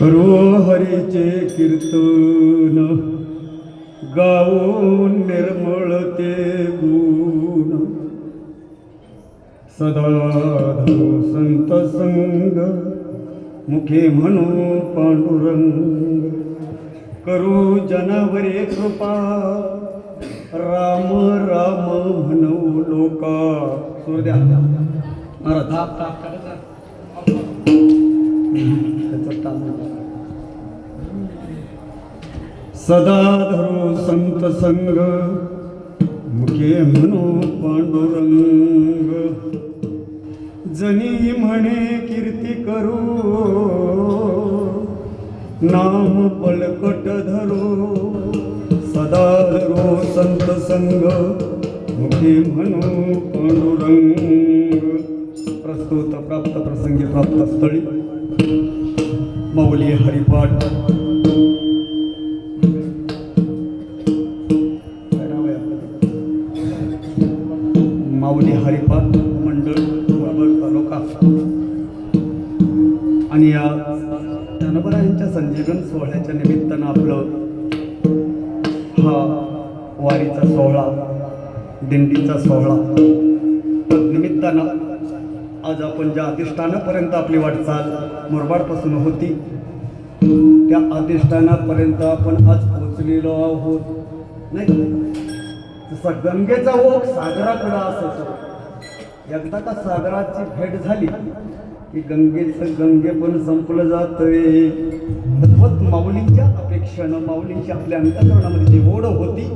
करू हरीचे कीर्तन गाऊन निर्मळ ते गुण सदा धरू संत संग मुखे म्हणू पांडुरंग करू जनावरे कृपा राम राम म्हणू लोका सूर्या सदा धरू संत संग मुखे म्हणू पांडुरंग जनी म्हणे कीर्ती करू नाम पलकट धरू सदा धरू संत संग मुखे म्हणू पांडुरंग प्रस्तुत प्राप्त प्रसंगी प्राप्त स्थळी माऊली हरिपाठ माऊली हरिपाठ मंडळ तालुका आणि या ज्ञानोबरायांच्या संजीवन सोहळ्याच्या निमित्तानं आपलं हा वारीचा सोहळा दिंडीचा सोहळा निमित्तानं आज आपण ज्या अधिष्ठानापर्यंत आपली वाटचाल मुरबाडपासून होती त्या अधिष्ठानापर्यंत आपण आज पोहोचलेलो आहोत नाही जसा गंगेचा ओघ सागराकडे असतो एकदा का सागराची भेट झाली की गंगे पण संपलं जातंय तद्वत माऊलींच्या अपेक्षेनं माऊलींची आपल्या अंतःकरणामध्ये जी ओढ होती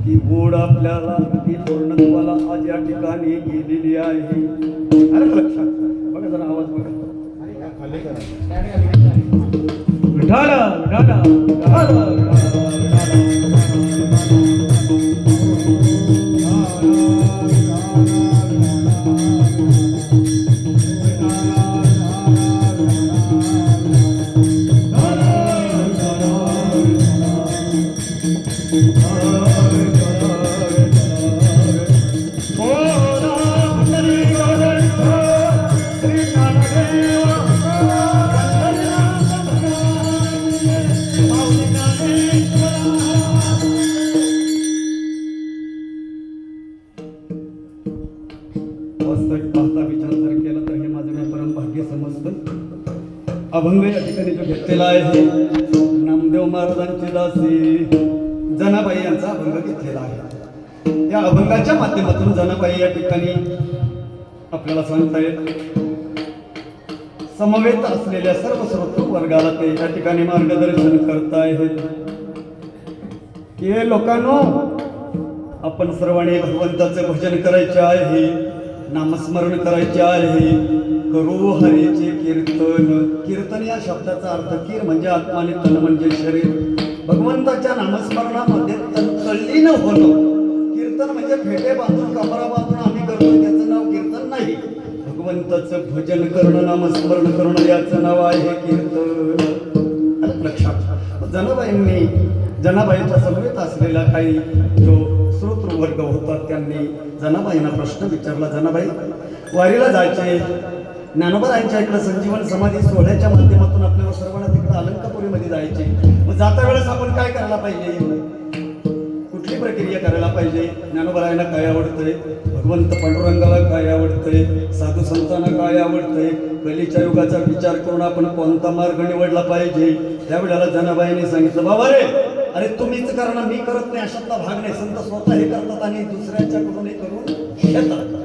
ती ओढ आपल्याला ती पूर्णत्वाला आज या ठिकाणी गेलेली आहे. अरे लक्षात बघा जरा आवाज बघा विठाला विठाला अभंग या ठिकाणी जो घेतलेला आहे नामदेव महाराजांची दासी जनाबाई यांचा अभंग घेतलेला आहे. या अभंगाच्या माध्यमातून जनाबाई या ठिकाणी आपल्याला सांगतायत समवेत असलेल्या सर्व श्रोतृ वर्गाला ते या ठिकाणी मार्गदर्शन करतायत की हे लोकांनो आपण सर्वांनी भगवंताचे भजन करायचे आहे नामस्मरण करायचे आहे करू हरीचे कीर्तन. कीर्तन या शब्दाचा अर्थ कीर म्हणजे आत्मा आणि तन म्हणजे शरीर. भगवंताच्या नामस्मरणामध्ये तल्लीन होणं. कीर्तन म्हणजे फेटे बांधून कमरा बांधून आम्ही करतो त्याचं नाव कीर्तन नाही. भगवंताचं भजन करणं नामस्मरण करणं याचं नाव आहे कीर्तन. लक्षात जनाबाईंनी जनाबाईंच्या समवेत असलेला काही जो श्रोतृवर्ग होता त्यांनी जनाबाईंना प्रश्न विचारला. जनाबाई वारीला जायचे ज्ञानोबरायांच्या इकडे संजीवन समाधी सोहळ्याच्या माध्यमातून आपल्याला सर्वांना तिकडे अलंकापुरीमध्ये जायचे. मग जाता वेळेस आपण काय करायला पाहिजे कुठली प्रक्रिया करायला पाहिजे. ज्ञानोबरायांना काय आवडतंय भगवंत पांडुरंगाला काय आवडतंय साधू संतांना काय आवडतंय कलीच्या युगाचा विचार करून आपण कोणता मार्ग निवडला पाहिजे. त्यावेळेला जनाबाईंनी सांगितलं बाबा रे अरे तुम्हीच करणं मी करत नाही अशातला भाग नाही. संत स्वतः हे करतात आणि दुसऱ्याच्याकडून हे करून घेतात.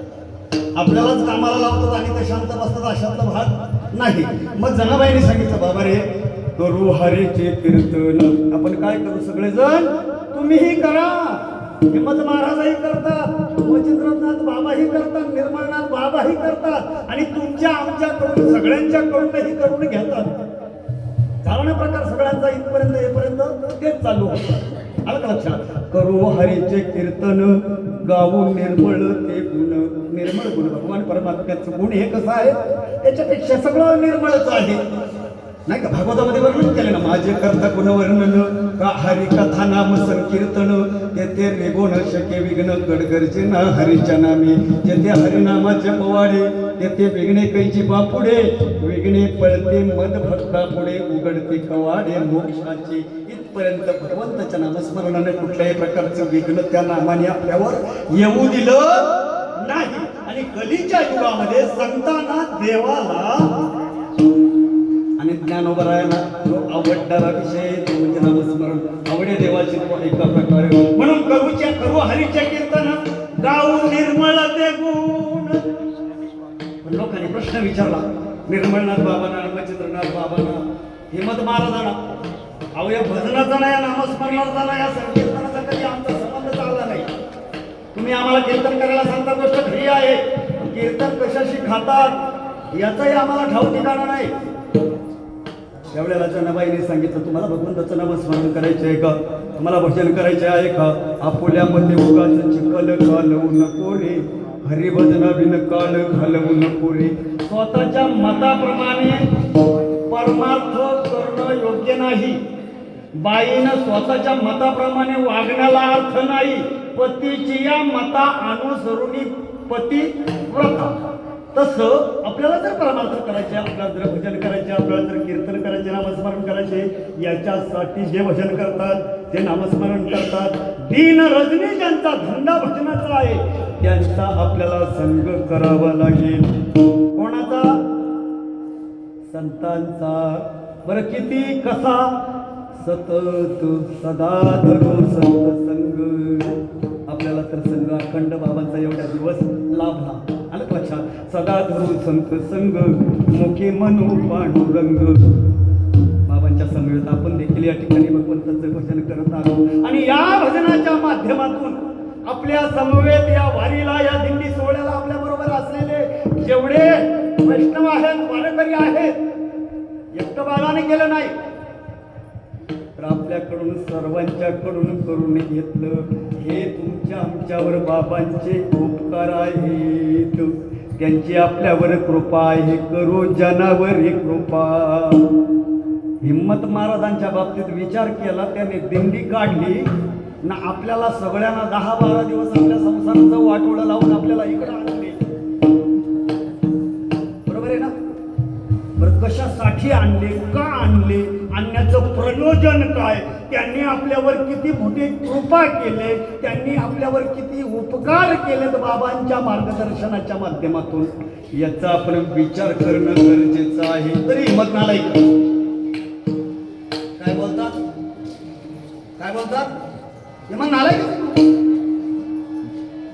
आपल्यालाच कामाला लावतात आणि ते शांत बसतात अशातला भाग नाही. मग जनाबाईंनी सांगितलं बाबा रे करू हरीचे कीर्तन. आपण काय करू सगळेजण तुम्हीही करा. हिम्मत महाराजही करतात वचिंद्रनाथ बाबाही करतात निर्मलनाथ बाबाही करतात आणि तुमच्या आमच्याकडून सगळ्यांच्याकडूनही करून घेतात. चालणा प्रकार सगळ्यांचा इथपर्यंत येपर्यंत तेच चालू होतं. आलं का लक्षात. करू हरीचे कीर्तन गाऊन निर्मळ ते गुण. निर्मळ गुण भगवान परमात्म्याचं गुण हे कसं आहे त्याच्यापेक्षा सगळं निर्मळच आहे. नाही का भागवतामध्ये वर्णन केले ना, माझे करता गुण वर्णन का हरी कथा नाम संकीर्तन, तेथे निगुण शके विघ्न गडगरचे ना हरीच्या नामी, जेथे हरिनामाचे पवाडे तेथे विघ्ने कैची बापुडे, विघ्ने पळते मद भक्ता पुढे उघडते कवाडे मोक्षाची. इथपर्यंत भगवंताच्या नामस्मरणाने कुठल्याही प्रकारचं विघ्न त्या नामाने आपल्यावर येऊ दिलं नाही. आणि कलीच्या युगामध्ये संतांना देवाला आणि ज्ञानोबरायांना जो आवडणारा विषय तो म्हणजे नामस्मरण. आवडे देवाची एका प्रकारे म्हणून करू हरीच्या कीर्तन गाऊ निर्मळ ते गुण. पण लोकांनी प्रश्न विचारला निर्मळनाथ बाबांना, मच्छिंद्रनाथ बाबांना, हिमत महाराजांना, अहो या भजनाचा नाही, नामस्मरणाचा नाही, या संकीर्तनाचा कधी आमचा संबंध चालला नाही. तुम्ही आम्हाला कीर्तन करायला सांगता, गोष्ट खरी आहे. कीर्तन कशाशी खातात याचंही आम्हाला ठाऊक ठिकाणा नाही. त्यावेळेला जनाबाईने सांगितलं, तुम्हाला भगवंताचं नामस्मरण करायचे आहे का, तुम्हाला भजन करायचे आहे का, आपुल्यामध्ये उगाच चिखल घालवू नको रे, हरिभजना बिन काळ घालवू नको रे. स्वतःच्या मताप्रमाणे परमार्थ करणं योग्य नाही. बाईनं स्वतःच्या मताप्रमाणे वागण्याला अर्थ नाही. पतीची या मता अनुसरून पतिव्रता. तसं आपल्याला जर परमार्थ करायचे, आपल्याला जर भजन करायचे, आपल्याला जर कीर्तन करायचे, नामस्मरण करायचे, याच्यासाठी जे भजन करतात, जे नामस्मरण करतात, दिन रजनी ज्यांचा धंदा भजनाचा आहे, त्यांचा आपल्याला संग करावा लागेल. कोणाचा? संतांचा. बरं किती कसा? सतत सदा धरो संत संग. आपल्याला तर संघ अखंड बाबांचा एवढा दिवस लाभला. आलं लक्षात? सदा धरू संत संग मुखे मनो पांडुरंग. बाबांच्या समवेत आपण देखील या ठिकाणी भगवंताचं भजन करत आहोत. आणि या भजनाच्या माध्यमातून आपल्या समवेत या वारीला, या दिंडी सोहळ्याला आपल्या बरोबर असलेले जेवढे वैष्णव आहेत, वारकरी आहेत, एकटं बाबाने केलं नाही तर आपल्याकडून सर्वांच्याकडून करून घेतलं. हे तुमच्या आमच्यावर बाबांचे उपकार आहेत. त्यांची आपल्यावर कृपा आहे. करू जनावर कृपा. हिम्मत महाराजांच्या बाबतीत विचार केला, त्याने दिंडी काढली ना, आपल्याला सगळ्यांना 10-12 दिवस आपल्या संसाराचं वाटोळं लावून आपल्याला इकडं आणले. बरोबर आहे ना? बरं कशासाठी आणले, का आणले, आणण्याचं प्रयोजन काय, त्यांनी आपल्यावर किती मोठी कृपा केले, त्यांनी आपल्यावर किती उपकार केलेत बाबांच्या मार्गदर्शनाच्या माध्यमातून, याचा आपण विचार करणं गरजेचं आहे. तरी मग नालायक काय बोलतात, काय बोलतात हे मग नालायक.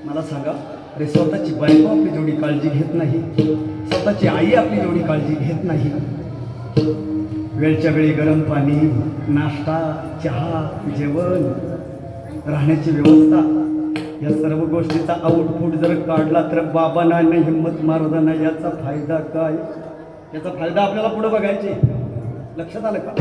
मला सांगा, अरे स्वतःची बायको आपली जेवढी काळजी घेत नाही, स्वतःची आई आपली जेवढी काळजी घेत नाही, वेळच्या वेळी गरम पाणी, नाश्ता, चहा, जेवण, राहण्याची व्यवस्था, या सर्व गोष्टीचा आउटपुट जर काढला तर बाबांना आणि हिम्मत महाराजांना याचा फायदा काय, याचा फायदा आपल्याला पुढे बघायचे. लक्षात आलं का?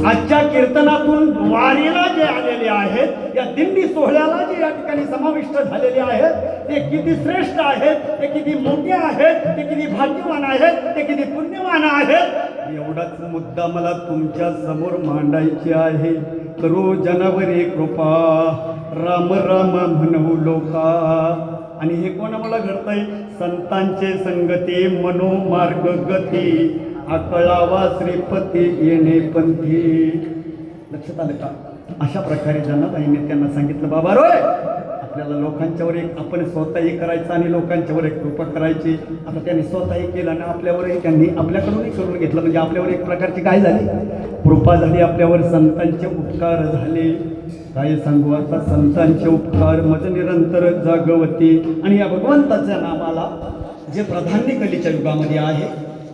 आजच्या कीर्तनातून वारीला जे आलेले आहेत, या दिंडी सोहळ्याला जे या ठिकाणी समाविष्ट झालेले आहेत, ते किती श्रेष्ठ आहेत, ते किती मोठे आहेत, ते किती भाग्यवान आहेत, ते किती पुण्यवान आहेत, एवढाच मुद्दा मला तुमच्या समोर मांडायचे आहे. करो जनावरी कृपा, राम राम म्हणू लोका. आणि हे कोणामुळे घडतंय? संतांचे संगती, मनोमार्ग गती, आकळावा श्रीपती येणे पंथी. लक्षात आलं का? अशा प्रकारे जनाबाईने त्यांना सांगितलं, बाबा रोय आपल्याला लोकांच्यावर एक, आपण स्वतःही करायचं आणि लोकांच्यावर एक कृपा करायची. आता त्यांनी स्वतःही केलं आणि आपल्यावरही त्यांनी आपल्याकडूनही करून घेतलं. म्हणजे आपल्यावर एक प्रकारची काय झाली? कृपा झाली आपल्यावर, संतांचे उपकार झाले. काय सांगू आता, संतांचे उपकार मज निरंतर जागवती. आणि या भगवंताच्या नामाला जे प्राधान्य कलीच्या युगामध्ये आहे,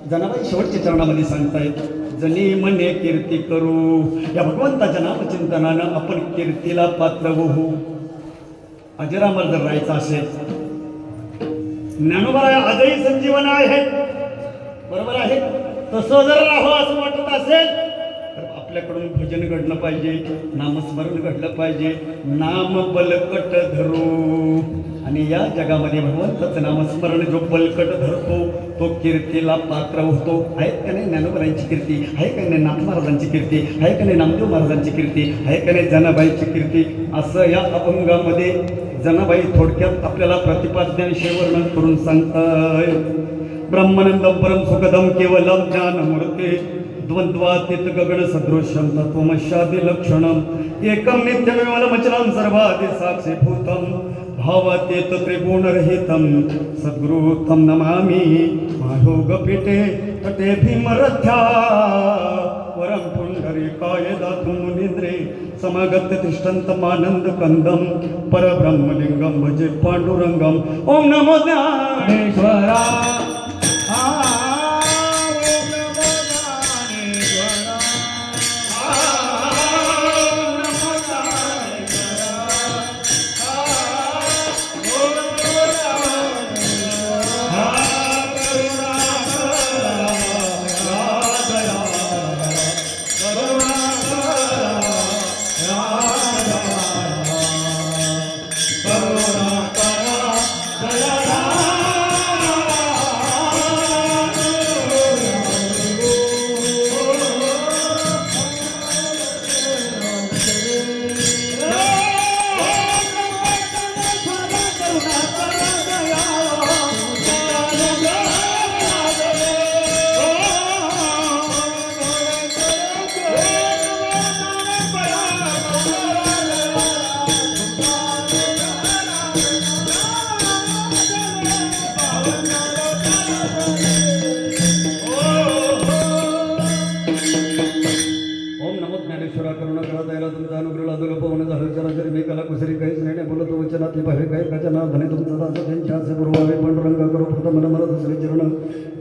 जनाबाई शेवटच्या चरणामध्ये सांगतायत, जनी मने कीर्ती करू. या भगवंताच्या नामचिंतनानं आपण कीर्तीला पात्र होऊ. अजरामर जर राहायचं असेल, ज्ञानोबा आजही संजीवन आहे, बरोबर आहे, तसं जर राहावं असं वाटत असेल तर आपल्याकडून भजन घडलं पाहिजे, नामस्मरण घडलं पाहिजे. नाम बलकट धरू. आणि या जगामध्ये भगवंताचं नामस्मरण जो बलकट धरतो तो कीर्तीला पात्र होतो. आहेत का नाही ज्ञानोबरांची कीर्ती, आहे का नाही नाथ महाराजांची कीर्ती, आहे का नाही नामदेव महाराजांची कीर्ती, आहे का नाही जनाबाईची कीर्ती. असं या अभंगामध्ये जनाबाई थोडक्यात आपल्याला प्रतिपादनाविषयी वर्णन करून सांगताय. ब्रह्मानंदम परम सुखदम केवलम ज्ञानमूर्ती द्वंद्वातीत गगन सदृश्यम तत्वमशादी लक्षणम एकम नित्यमेवलमचलम सर्वादि साक्षीभूतम भावातीत त्रिगुणरहितम सद्गुरुतम नमामि महायोगपीठे तटे भीमरथ्या वरं पुंडरीकाय दातुं मुनीन्द्रे समागत्य तिष्ठन्तमानन्द कंदम परब्रह्मलिंगम भजे पांडुरंगम. ओम नमो ज्ञानेश्वरा.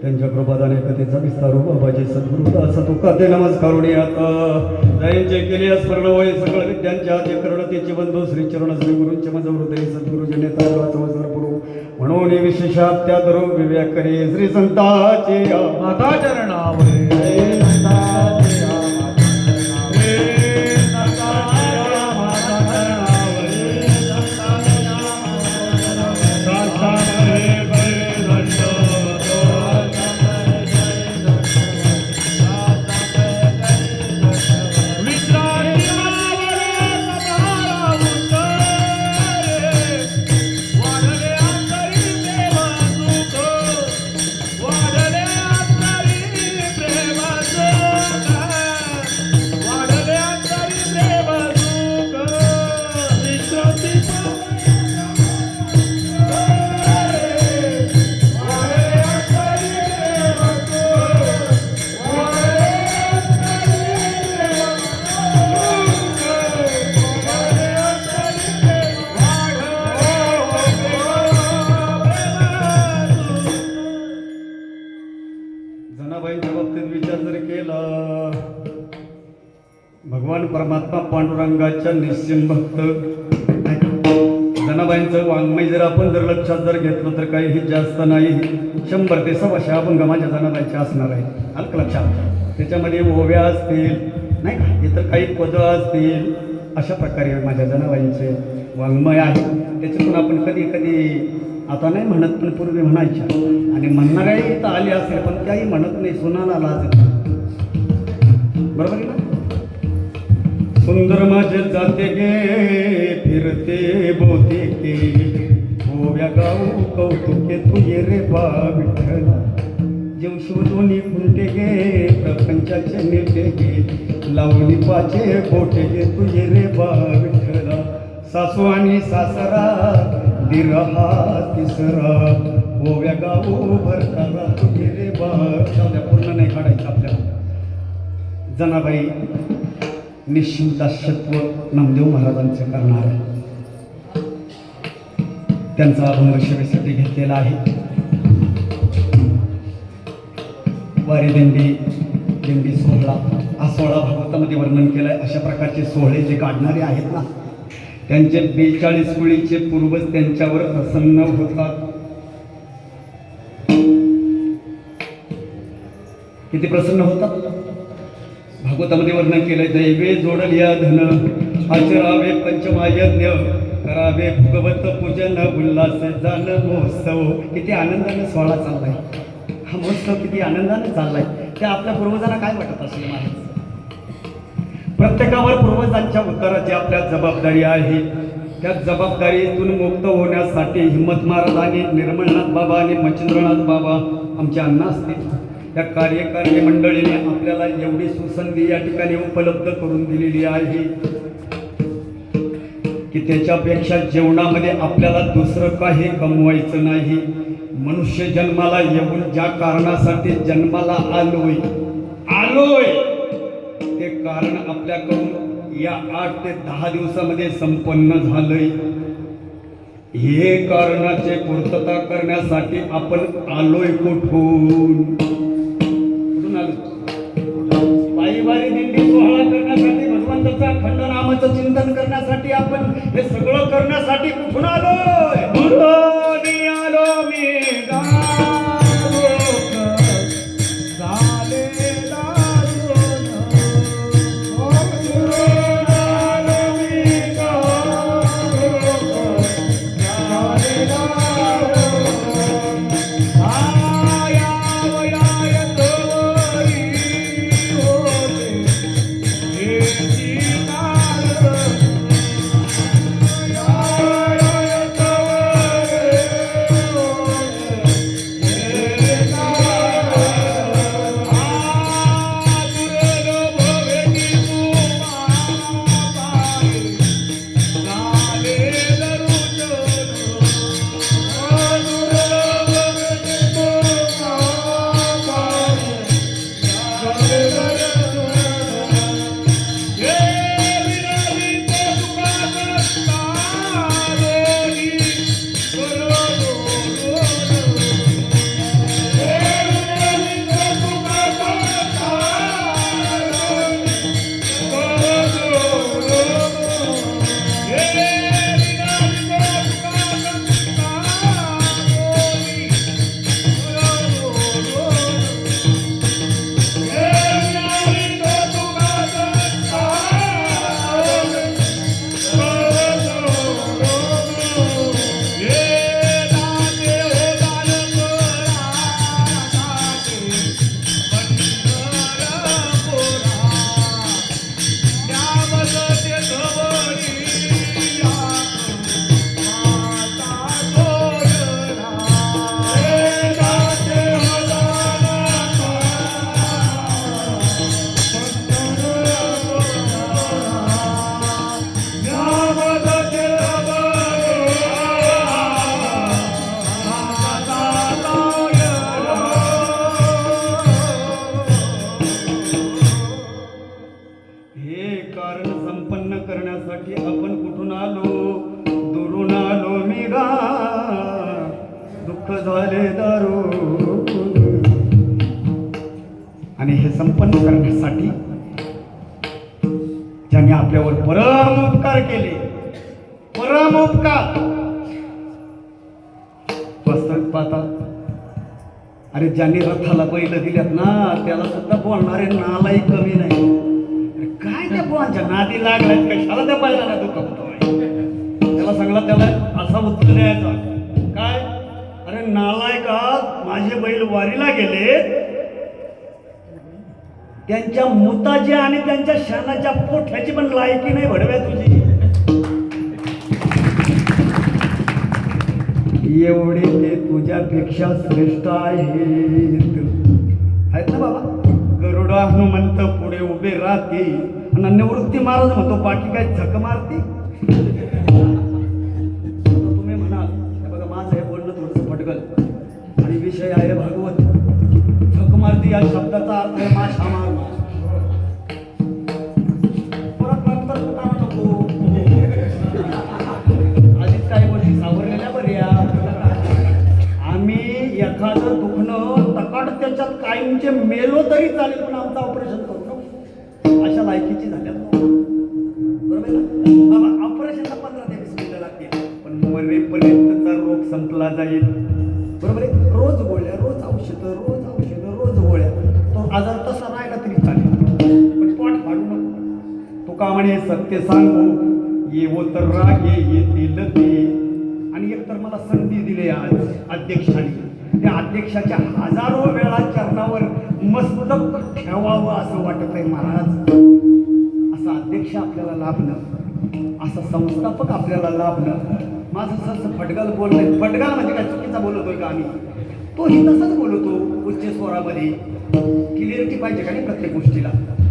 त्यांच्या कृपादाने कथेचा विस्तार बाबाजी सद्गुरु दास तुकाते नमस्कारुणी आता जयंचे केले स्मरण होय सकळ विद्यांच्या आद्य करणतेचे बंधू श्री चरण श्री गुरूंचे मज हृदय सद्गुरु जनेता संवत्सर पुरू म्हणून विशेषात त्या धरू विवेक करे श्री संताचे माता चरणावर भगवान परमात्मा पांडुरंगाच्या निश्चिम भक्त. जनाबाईंचं वाङ्मय जर आपण जर लक्षात जर घेतलं तर काही जास्त नाही, 100 ते 125 अभंग माझ्या जनाबाईंचे असणार आहे. आलं का लक्षात? त्याच्यामध्ये ओव्या असतील नाही का, इतर काही पदं असतील, अशा प्रकारे माझ्या जनाबाईंचे वाङ्मय आहे. त्याच्यातून आपण कधी कधी आता नाही म्हणत पण पूर्वी म्हणायच्या आणि म्हणणाऱ्याही इथं आले असेल पण काही म्हणत नाही, सुनाला लाज येते. बरोबर आहे ना? सुंदर माझे जाते गे फिरते बोते के ओव्या गाऊ कौतुके तू ये रे बा विठ्ठल जेव शोधून खुंटे गे प्रपंचाचे नेते गे लावणी पाचे बोटे गे तू ये रे बा विठ्ठला सासू आणि सासरा दिरहा तिसरा ओव्या गाऊ भरताना तू ये रे बा. पूर्ण नाही काढायचं आपल्याला. जनाबाई निश्चिंताशत्व नामदेव महाराजांचं करणार आहे. त्यांचा अभंग सेवेसाठी घेतलेला आहे. वारी दिंडी सोहळा हा सोहळा भागवतामध्ये वर्णन केलाय. अशा प्रकारचे सोहळे जे काढणारे आहेत ना, त्यांचे 42 कुळीचे पूर्वज त्यांच्यावर प्रसन्न होतात. किती प्रसन्न होतात? भागवतामध्ये वर्णन केलंय. दैवे जोडल या धन आचरावे पंचमायज्ञ करावे भगवत पूजन उल्हास जाण महोत्सव. किती आनंदाने सोहळा चाललाय हा महोत्सव, किती आनंदाने चाललाय. ते आपल्या पूर्वजांना काय वाटत असेल महाराज. प्रत्येकावर पूर्वजांच्या उद्धाराची आपल्या जबाबदारी आहे. त्या जबाबदारीतून मुक्त होण्यासाठी हिम्मत महाराज आणि निर्मलनाथ बाबा आणि मच्छिंद्रनाथ बाबा आमचे अण्णा असतील, त्या कार्यकारिणी मंडळीने आपल्याला एवढी सुसंधी या ठिकाणी उपलब्ध करून दिलेली आहे की त्याच्यापेक्षा जीवनामध्ये आपल्याला दुसरं काही कमवायचं नाही. मनुष्य जन्माला येऊन ज्या कारणासाठी जन्माला आलोय ते कारण आपल्याकडून या 8 ते 10 दिवसामध्ये संपन्न झालंय. हे कारणाचे पूर्तता करण्यासाठी आपण आलोय. कुठून आलो? पायीवारी दिंडी सोहळा करण्यासाठी, भगवंताचा खंडनामाचं चिंतन करण्यासाठी, आपण हे सगळं करण्यासाठी कुठून आलोय? कुठून आलो मी आणि हे संपन्न करण्यासाठी ज्यांनी आपल्यावर परम उपकार केले, परम उपकार. वास्तविक पाहता, अरे ज्यांनी रथाला बैल दिल्यात ना त्याला सुद्धा बोलणारे नालाही कमी नाही. काय त्या बोलांच्या नादी लागल्यात, कशाला त्या बैलाला दुखवतोय? त्याला सांगला, त्याला असा उत्तर द्यायचा काय, अरे नालायका, माझे बैल वारीला गेले, त्यांच्या मुताची आणि त्यांच्या शानाच्या पोठ्याची पण लायकी नाही भडव्या तुझी. एवढे ते तुझ्यापेक्षा श्रेष्ठ आहेत ना बाबा. गरुडा हनुमंत पुढे उभे राहते आणि निवृत्ती महाराज म्हणतो बाकी काय झक मारती. तुम्ही म्हणाल बघा, माझं हे बोलणं थोडंसं फटकल आणि विषय आहे भागवत. झक मारती या शब्दाचा अर्थ आहे माशा मार. परत नंतर कुठं नको, आधीच काही गोष्टी सावरलेल्या बऱ्या. आम्ही एखादं दुखणं तकाट त्याच्यात कायमचे मेलो तरी चालेल, पण आमचं ऑपरेशन करतो अशा लायकीची झाल्या बरोबर ना बाबा. ऑपरेशनला 15 ते 20 मिनिटं लागतील, पण मरेपर्यंतचा रोग संपला जाईल बरोबर आहे. रोज गोळ्या, रोज औषधं, रोज औषधं, रोज गोळ्या. तो आजार तसा राहिला तरी चालेल, पण पोट फाडू नको. तुका म्हणे सत्य सांगू येवो तर रागे येतील ते. आणि एकतर मला संधी दिली आज अध्यक्षाने, त्या अध्यक्षाच्या हजारो वेळा चरणावर मस्तक ठेवावं असं वाटत आहे महाराज. असा अध्यक्ष आपल्याला लाभणं, असा संस्थापक आपल्याला लाभणं. माझं सहज फटकाल बोलणं, फटकाल म्हणजे काय चुकीचा बोलतोय का आम्ही? तोही तसाच बोलतो उच्च स्वरामध्ये. क्लिअरिटी पाहिजे का नाही प्रत्येक गोष्टीला,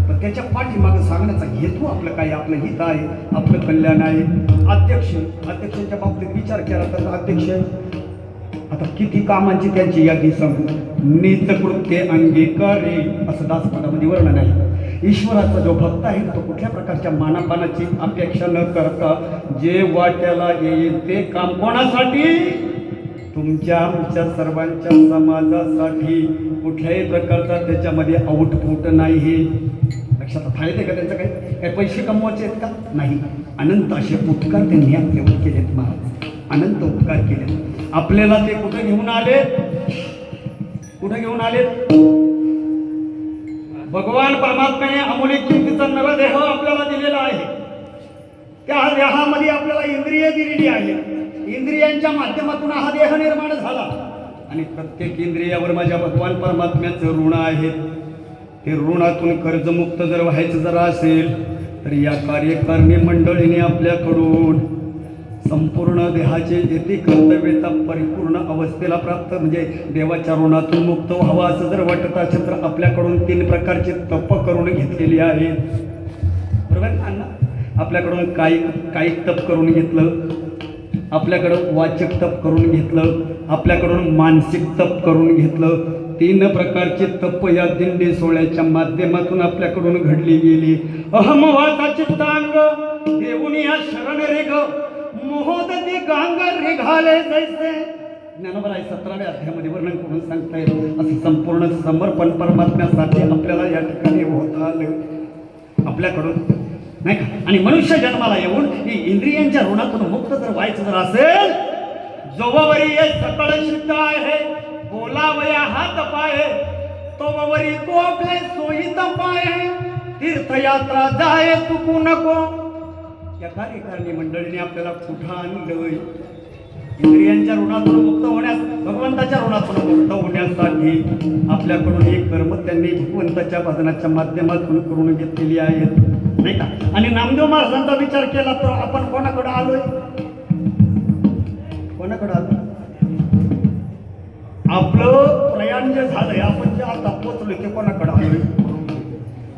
पण त्याच्या पाठीमागं सांगण्याचा हेतू आपलं काय, आपलं हित आहे, आपलं कल्याण आहे. अध्यक्षांच्या बाबतीत विचार केला तर अध्यक्ष आता किती कामांची त्यांची यादी सांगू. नीतकृत्य अंगीकारे असं दासपदामध्ये वर्णन आहे. ईश्वराचा जो भक्त आहे तो कुठल्या प्रकारच्या मानापानाची अपेक्षा न करता जे वाट्याला येईल ते काम कोणासाठी? तुमच्या आमच्या सर्वांच्या समाजासाठी. कुठल्याही प्रकारचा त्याच्यामध्ये आउटपुट नाही. लक्षात फायदे का त्यांचं? काही पैसे कमवायचे आहेत का? नाही. अनंत असे उपकार त्यांनी आपल्यावर केलेत महाराज, अनंत उपकार केले. आपल्याला ते कुठं घेऊन आले? कुठं घेऊन आले? भगवान परमात्म्याने अमूल्य किमतीचा नरदेह आपल्याला दिलेला आहे. त्या देहामध्ये आपल्याला इंद्रिय दिलेली आहे. इंद्रियांच्या माध्यमातून हा देह निर्माण झाला आणि प्रत्येक इंद्रियावर माझ्या भगवान परमात्म्याचं ऋण आहे. ते ऋणातून कर्जमुक्त जर व्हायचं जर असेल तर या कार्यकारिणी मंडळीने आपल्याकडून संपूर्ण देहाचे येथे कर्तव्यता परिपूर्ण अवस्थेला प्राप्त म्हणजे देवाच्या ऋणातून मुक्त व्हावं असं जर वाटत असेल तर आपल्याकडून 3 प्रकारचे तप करून घेतलेली आहेत. बरोबर ना? आपल्याकडून कायिक तप करून घेतलं, आपल्याकडं वाचक तप करून घेतलं, आपल्याकडून मानसिक तप करून घेतलं. 3 प्रकारचे तप या दिंडी सोहळ्याच्या माध्यमातून आपल्याकडून घडली गेली. अहमवाचा चित्तांग देऊन या शरण रे ग मोहदती गांग रेघाले जैसे. ज्ञानोबराय 17व्या अध्यायामध्ये वर्णन करून सांगता येईल. असं संपूर्ण समर्पण परमात्म्यासाठी आपल्याला या ठिकाणी होत आलं आपल्याकडून, नाही का? आणि मनुष्य जन्माला येऊन ही इंद्रियांच्या ऋणातून मुक्त जर व्हायचं जर असेल, जोवरी ये सकळ सिद्ध आहे बोलावया हात पाय, तोवरी तो आपले सोयीत पाय, तीर्थयात्रा जाय चुकू नको. या कार्यकारिणी मंडळीने आपल्याला कुठं आणलंय? इंद्रियांच्या ऋणातून मुक्त होण्यास, भगवंताच्या ऋणातून मुक्त होण्यासाठी आपल्याकडून एक कर्म त्यांनी भगवंताच्या भजनाच्या माध्यमातून करून घेतलेली आहेत, नाही का? आणि नामदेव महाराजांचा विचार केला तर आपण कोणाकडे आलोय? कोणाकडे आलो? आपलं प्रयाण जे झालंय, आपण जे आता पोचलोय ते कोणाकडे आलोय?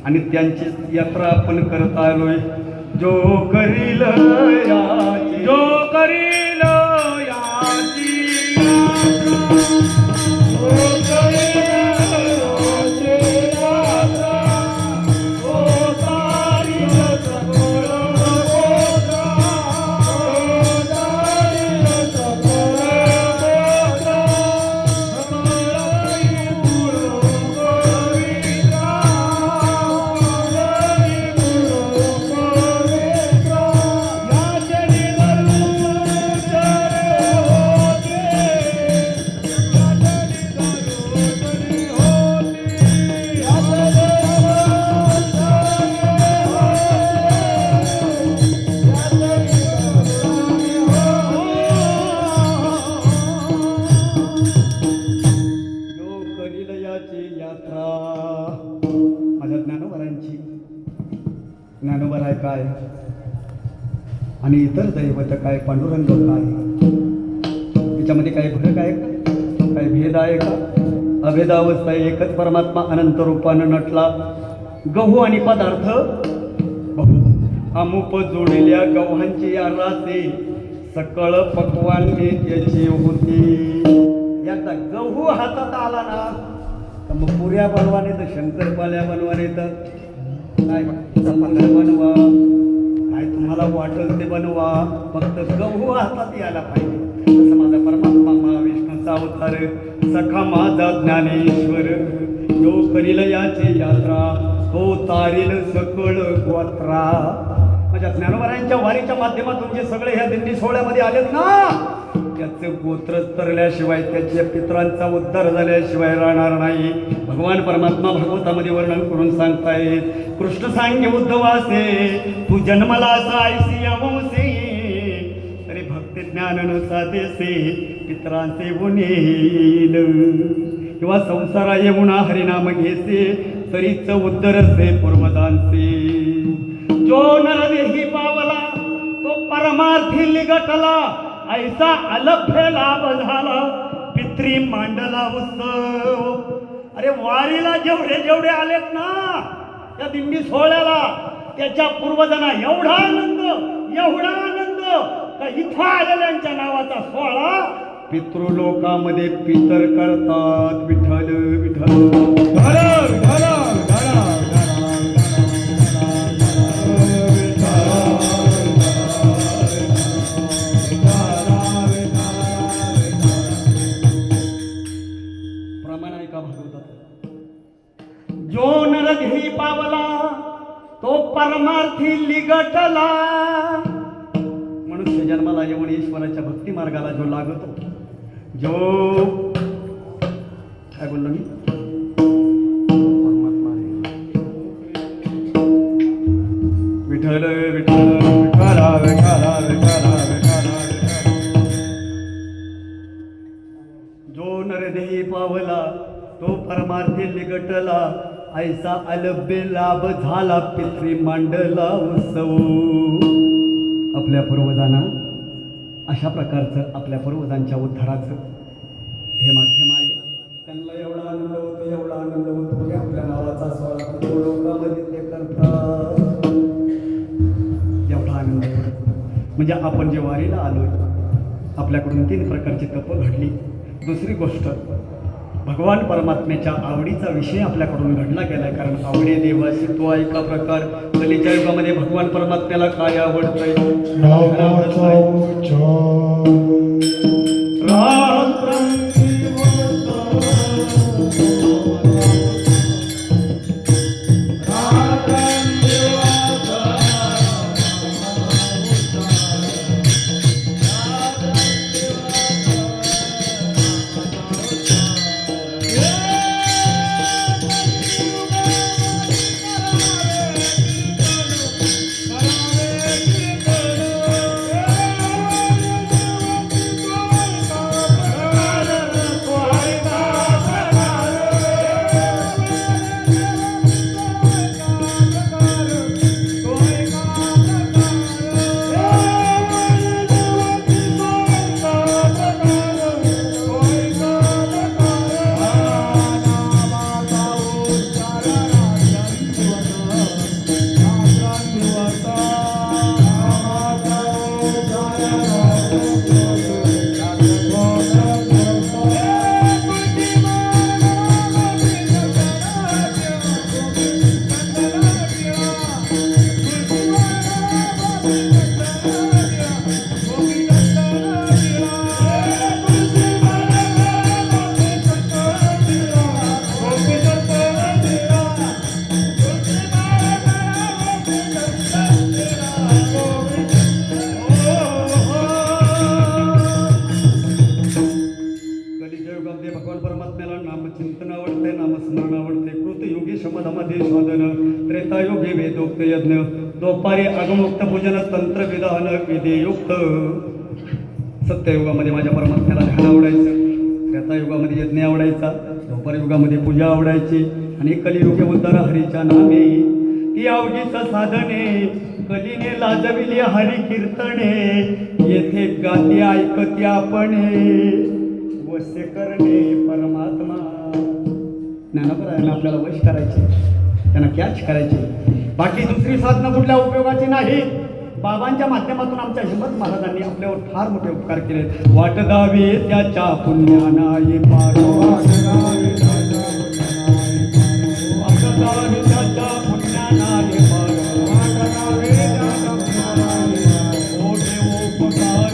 आणि त्यांची यात्रा आपण करत आलोय. जो करील याची, जो करील याची यात्रा, जो करील याची यात्रा, तो तारील सकळ गोत्रा, तो तारील सकळ गोत्रा, हमारी गुरु गोविंदा, हमारी गुरु गोविंदा, याचनी दर्शन होते, याचनी दर्शन होते, याचनी जो करील याची यात्रा. माझ्या ज्ञानोबरांची ज्ञानोबराय काय आणि इतर दैवत काय, पांडुरंग काय, त्याच्यामध्ये काय फरक आहे का? काय भेद आहे का? अभेदावस्था एकच परमात्मा अनंत रूपानं नटला. गहू आणि पदार्थ बहु, अमुप जोडलेल्या गव्हांची या रासे सकळ पक्वान त्याची होती. एकदा गहू हातात आला ना तर मग पुऱ्या बनवाने तर शंकरपाल्या बनवाने तर काय चपात्या बनवा, काय तुम्हाला वाटेल ते बनवा, फक्त गहू हातात यायला पाहिजे. तसं माझा परमात्मा महाविष्णूचा अवतार सखा माझा ज्ञानेश्वर, जो करील याची यात्रा तो तारील सकळ गोत्रा. माझ्या ज्ञानोबरायांच्या वारीच्या माध्यमातून जे सगळे ह्या दिंडी सोहळ्यामध्ये आलेत ना, त्याचं गोत्र तरल्याशिवाय त्याच्या पितरांचा उद्धार झाल्याशिवाय राहणार नाही. भगवान परमात्मा भागवतामध्ये वर्णन करून सांगतायत. कृष्ण सांगे उद्धवासे तू जन्मला सायसी अवंसे तरी भक्ती ज्ञान न साधेसे पितरांचे गुणेल किंवा संसारा येऊना हरिनाम घेसे तरीच उद्धरसे पूर्वदांचे. जो नरदेही पावला तो परमार्थी लिगटला ऐसा अलभ्य लाभ झाला पित्री मांडला उत्सव. अरे वारीला जेवढे जेवढे आलेत ना त्या दिंडी सोहळ्याला त्याच्या पूर्वजांना एवढा आनंद का इथं आलेल्यांच्या नावाचा सोहळा पितृलोकामध्ये पितर करतात. विठ्ठल विठ्ठल प्रमाण आहे का भागवतात. जो नरदेही पावला तो परमार्थी लिगटला. मनुष्य जन्माला येऊन ईश्वराच्या भक्ती मार्गाला जो लागतो जो काय बोललो मी विठ्ठल विठ्ठल विठ्ठला विठ्ठला विठ्ठला विठ्ठला. जो नरदेही पावला तो परमार्थी लिगटला ऐसा अलभ्य लाभ झाला पित्री मांडला उत्सव. आपल्या पूर्वजांना अशा प्रकारचं आपल्या पूर्वजांच्या उद्धाराचं हे माध्यम आहे. त्यांना एवढा आनंद होतो की आपल्या नावाचा सोहळा लोकांमध्ये ते करतात. एवढा आनंद म्हणजे आपण जे वारीला आलोय आपल्याकडून 3 प्रकारची तप घडली. दुसरी गोष्ट भगवान परमात्म्याच्या आवडीचा विषय आपल्याकडून घडला गेलाय. कारण आवडे देवाशी तो ऐका प्रकार. कलीच्या युगामध्ये भगवान परमात्म्याला काय आवडतंय नामचिंतन आवडते, नामस्मरण आवडते, कृतयुगी शमधमध्ये साधन, त्रेतायुगी वेदोक्त यज्ञ, दोपारी आगमोक्त पूजन, तंत्र विधान विधियुक्त. सत्ययुगामध्ये माझ्या परमात्म्याला ध्यान आवडायचं, त्रेतायुगामध्ये यज्ञ आवडायचा, दोपारी युगामध्ये पूजा आवडायची आणि कलियुगे उद्धार हरीच्या नामे. ती अवघीच साधने कलीने लाजविली हरी कीर्तने, येथे गाती ऐकती आपणे, वश्य करणे परमात्मा. ज्ञानोबरायांना आपल्याला वश करायचे, त्यांना कॅच करायचे. बाकी दुसरी साधनं कुठल्या उपयोगाची नाही. बाबांच्या माध्यमातून आमच्या हिम्मत महाराजांनी आपल्यावर फार मोठे उपकार केले. वाट दावे त्याच्या पुण्यानाये पार, वाट दावे त्याच्या पुण्यानाये पार, वाट दावे त्याच्या पुण्यानाये पार, वाट दावे त्याच्या पुण्यानाये पार. ओ देव उपकार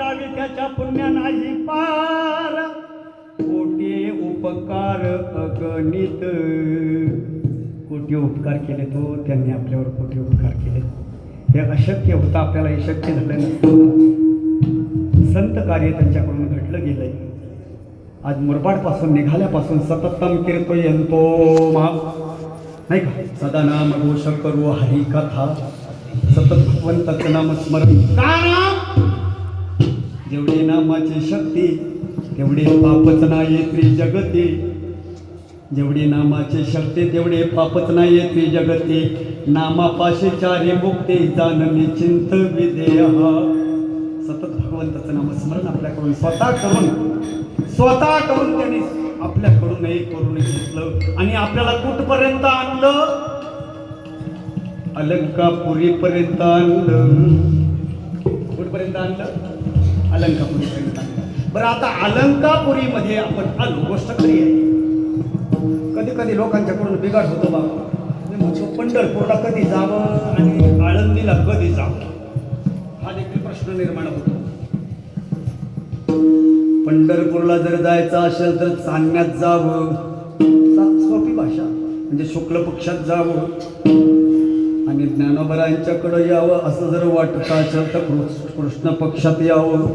हरी, त्याच्या पुण्या नाही पार, कोटी उपकार अगणित. कोटी उपकार केले तो, त्यांनी आपल्यावर कोटी उपकार केले. हे अशक्य होतं, आपल्याला हे शक्य झालं नसतं. संत कार्य त्यांच्याकडून घडलं गेलंय. आज मुरबाडपासून निघाल्यापासून सततम कीर्तयंतो मा, नाही का, सदा नाम घोष करू हरी कथा, सतत भगवंताचं नाम स्मरण. का नाम? जेवढी नामाची शक्ती तेवढे पापच नाही त्रिजगती. जेवढी नामाची शक्ती तेवढे पापच नाही त्रिजगती. नामापाशी चारी मुक्ती जाननी चिंत विदेह. सतत भगवंताचं नाम स्मरण आपल्याकडून स्वतः करून त्यांनी आपल्याकडूनही करून घेतलं आणि आपल्याला कुठपर्यंत आणलं? अलंकापुरीपर्यंत आणलं. कुठपर्यंत आणलं? अलंकापुरीपर्यंत आणलं. बरं, आता अलंकापुरीमध्ये आपण आलो, गोष्ट खरी आहे. कधी कधी लोकांच्याकडून बिघाड होतो बाबा. मी म्हणतो पंढरपूरला कधी जावं आणि आळंदीला कधी जावं, हा देखील प्रश्न निर्माण होतो. पंढरपूरला जर जायचं असेल तर चांदण्यात जावं, सोपी भाषा, म्हणजे शुक्ल पक्षात जावं. आणि ज्ञानोबरायांच्याकडे यावं असं जर वाटत असेल तर कृष्ण पक्षात यावं.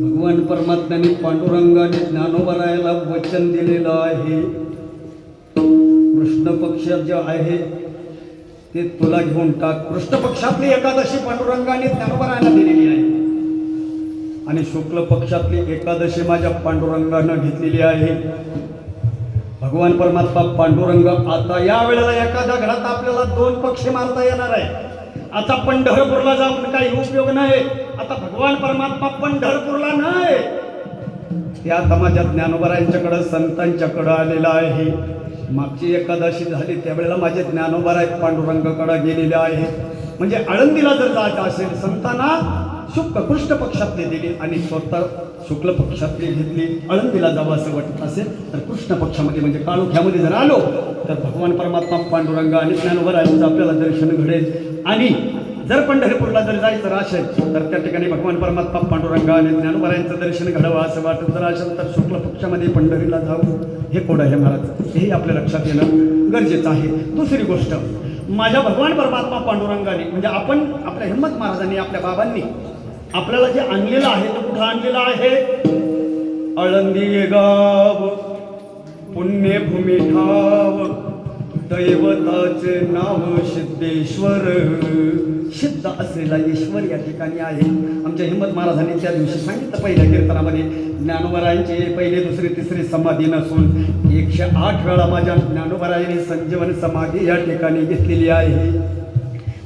भगवान परमात्म्याने पांडुरंगाने ज्ञानोबरायाला वचन दिलेलं आहे, कृष्ण पक्ष जे आहे ते तुला घेऊन टाक. कृष्ण पक्षातली एकादशी पांडुरंगाने ज्ञानोबरायाला दिलेली आहे आणि शुक्ल पक्षातली एकादशी माझ्या पांडुरंगानं घेतलेली आहे. भगवान परमात्मा पांडुरंग आता या वेळेला एखाद्या घरात आपल्याला 2 पक्षी मारता येणार आहे. आता पंढरपूरला जाऊन काही उपयोग नाही. आता भगवान परमात्मा पंढरपूरला नाही, ते आता माझ्या ज्ञानोबरायांच्याकडं संतांच्याकडं आलेला आहे. मागची एकादशी झाली त्यावेळेला माझे ज्ञानोबराय पांडुरंगाकडे गेलेले आहे. म्हणजे आळंदीला जर जायचं असेल संतांना कृष्ण पक्षातली दिली आणि स्वतः शुक्ल पक्षातली घेतली. आळंदीला जावं असं वाटत असेल तर कृष्ण पक्षामध्ये म्हणजे काळोख्यामध्ये जर आलो तर भगवान परमात्मा पांडुरंग आणि ज्ञानोबरायांचं आपल्याला दर्शन घडेल. आणि जर पंढरपूरला जर जायचं असेल तर त्या ठिकाणी भगवान परमात्मा पांडुरंग आणि ज्ञानोबरायांचं दर्शन घडावं असं वाटत जर असेल तर शुक्ल पक्षामध्ये पंढरीला जावं. हे कोड आहे महाराज, हेही आपल्या लक्षात येणं गरजेचं आहे. दुसरी गोष्ट, माझ्या भगवान परमात्मा पांडुरंगाने म्हणजे आपण आपल्या हिम्मत महाराजांनी आपल्या बाबांनी आपल्याला जे आणलेलं आहे ते कुठं आणलेलं आहे? आळंदी गाव पुण्यभूमी ठाव, दैवताचे नाव सिद्धेश्वर. सिद्ध असलेला ईश्वर या ठिकाणी आहे. आमच्या हिम्मत महाराजांनी त्या दिवशी सांगितलं पहिल्या कीर्तनामध्ये, ज्ञानोबरायांचे पहिले दुसरी तिसरी समाधी नसून 108 वेळा माझ्या ज्ञानोबरायांनी संजीवन समाधी या ठिकाणी घेतलेली आहे.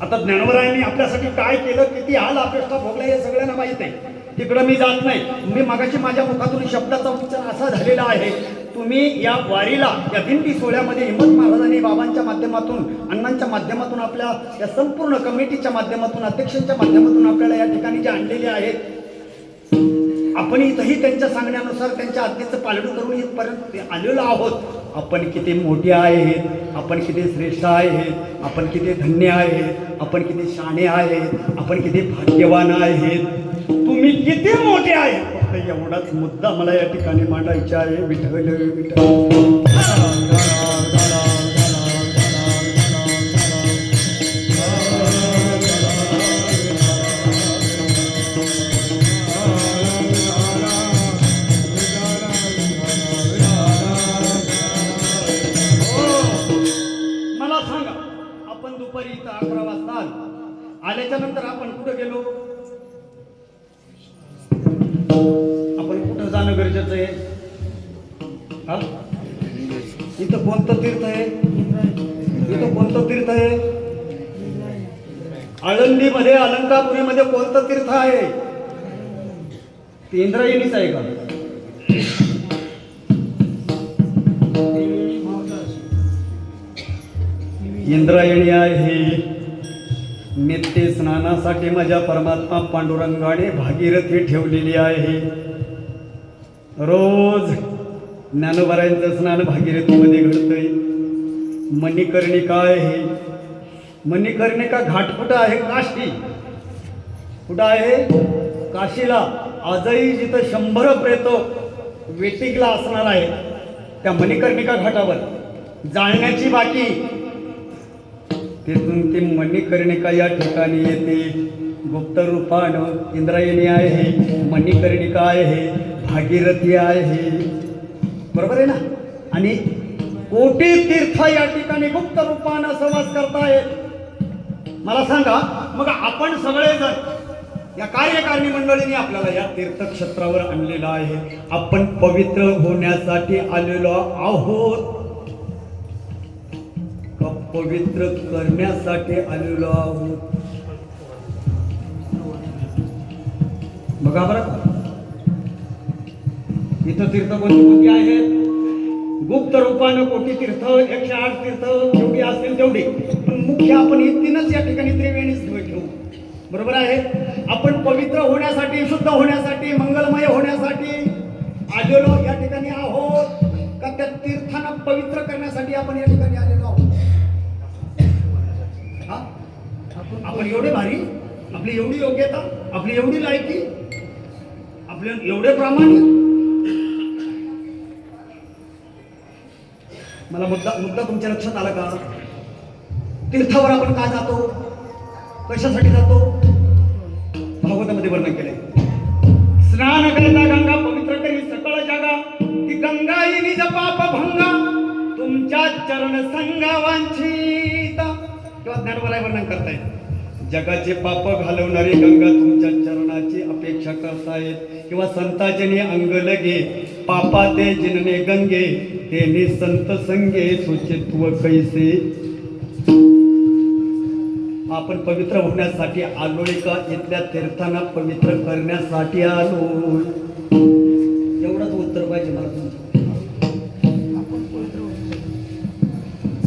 आता ज्ञानोबरायांनी आपल्यासाठी काय केलं, किती हाल अपेक्षा भोगला हे सगळ्यांना माहीत आहे. तिकडं मी जात नाही. मी मागाशी माझ्या मुखातून शब्दाचा उच्चार असा झालेला आहे, तुम्ही या वारीला या दिंडी सोहळ्यामध्ये हिम्मत महाराजांनी बाबांच्या माध्यमातून अण्णांच्या माध्यमातून आपल्या या संपूर्ण कमिटीच्या माध्यमातून अध्यक्षांच्या माध्यमातून आपल्याला या ठिकाणी जे आणलेले आहेत, आपण इथंही त्यांच्या सांगण्यानुसार त्यांच्या आज्ञेचं पालन करून इथपर्यंत आलेलो आहोत. आपण किती मोठे आहेत, आपण किती श्रेष्ठ आहेत, आपण किती धन्य आहेत, आपण किती शाणे आहेत, आपण किती भाग्यवान आहेत, तुम्ही किती मोठे आहेत. फक्त एवढाच मुद्दा मला या ठिकाणी मांडायचा आहे. विठ्ठल विठ्ठल. दुपारी इथं 11 वाजता आल्याच्या नंतर आपण कुठं गेलो? आपण कुठं जाणं गरजेचं आहे? इथं कोणतं तीर्थ आहे? इथं कोणतं तीर्थ आहे? आळंदीमध्ये अलंकापुरीमध्ये कोणतं तीर्थ आहे? ते इंद्रायणीच आहे का? इंद्रायणी आहे. नित्य स्नानासाठी माझ्या परमात्मा पांडुरंगाने भागीरथी ठेवलेली आहे. रोज ज्ञानोबरायांचं स्नान भागीरथीमध्ये घडतंय. मणिकर्णिका आहे. मणिकर्णिका घाट कुठं आहे? काशी. कुठं आहे? काशीला. आजही जिथं 100 प्रेत वेटिंगला असणार आहे त्या मणिकर्णिका घाटावर जाळण्याची बाकी. तिथून ती मणिकर्णिका या ठिकाणी येते. गुप्त रूपानं इंद्रायणी आहे, मणिकर्णिका आहे, भागीरथी आहे. बरोबर आहे ना. आणि कोटी तीर्थ या ठिकाणी गुप्त रूपानं समास करतायत. मला सांगा मग आपण सगळेजण या कार्यकारिणी मंडळीने आपल्याला या तीर्थक्षेत्रावर आणलेलं आहे. आपण पवित्र होण्यासाठी आलेलो आहोत का पवित्र करण्यासाठी आलेलो आहोत? बघा बरं, इथं तीर्थ कोणती कोणती आहेत? गुप्त रूपानं कोटी तीर्थ, 108 तीर्थ जेवढी असतील तेवढी. पण मुख्य आपण हे तीनच या ठिकाणी त्रिवेणीच ठेवू. बरोबर आहे. आपण पवित्र होण्यासाठी, शुद्ध होण्यासाठी, मंगलमय होण्यासाठी आलेलो या ठिकाणी आहोत का त्या तीर्थांना पवित्र करण्यासाठी आपण या ठिकाणी आलेलो आहोत? आपण एवढे भारी, आपली एवढी योग्यता, आपली एवढी लायकी, आपले एवढे प्रामाणिक. मला मुद्दा तुमच्या लक्षात आला का? तीर्थावर आपण का जातो, कशासाठी जातो? भागवतामध्ये वर्णन केले. स्नान करता गंगा पवित्र करी सकळ जागा, ती गंगा येई निज पाप भंगा, तुमच्या चरण संगा वांछिता. किंवा ज्ञानोबाला वर्णन करतायत. जगाचे पाप घालवणारी गंगा तुमच्या चरणाची अपेक्षा करतायत. किंवा संताजने अंग लगे पापा ते जिनने गंगे, तेने संत संगे सुचित्व कैसे. आपण पवित्र होण्यासाठी आलोय का इथल्या तीर्थांना पवित्र करण्यासाठी आलोय? एवढंच उत्तर पाहिजे मला तुमचं.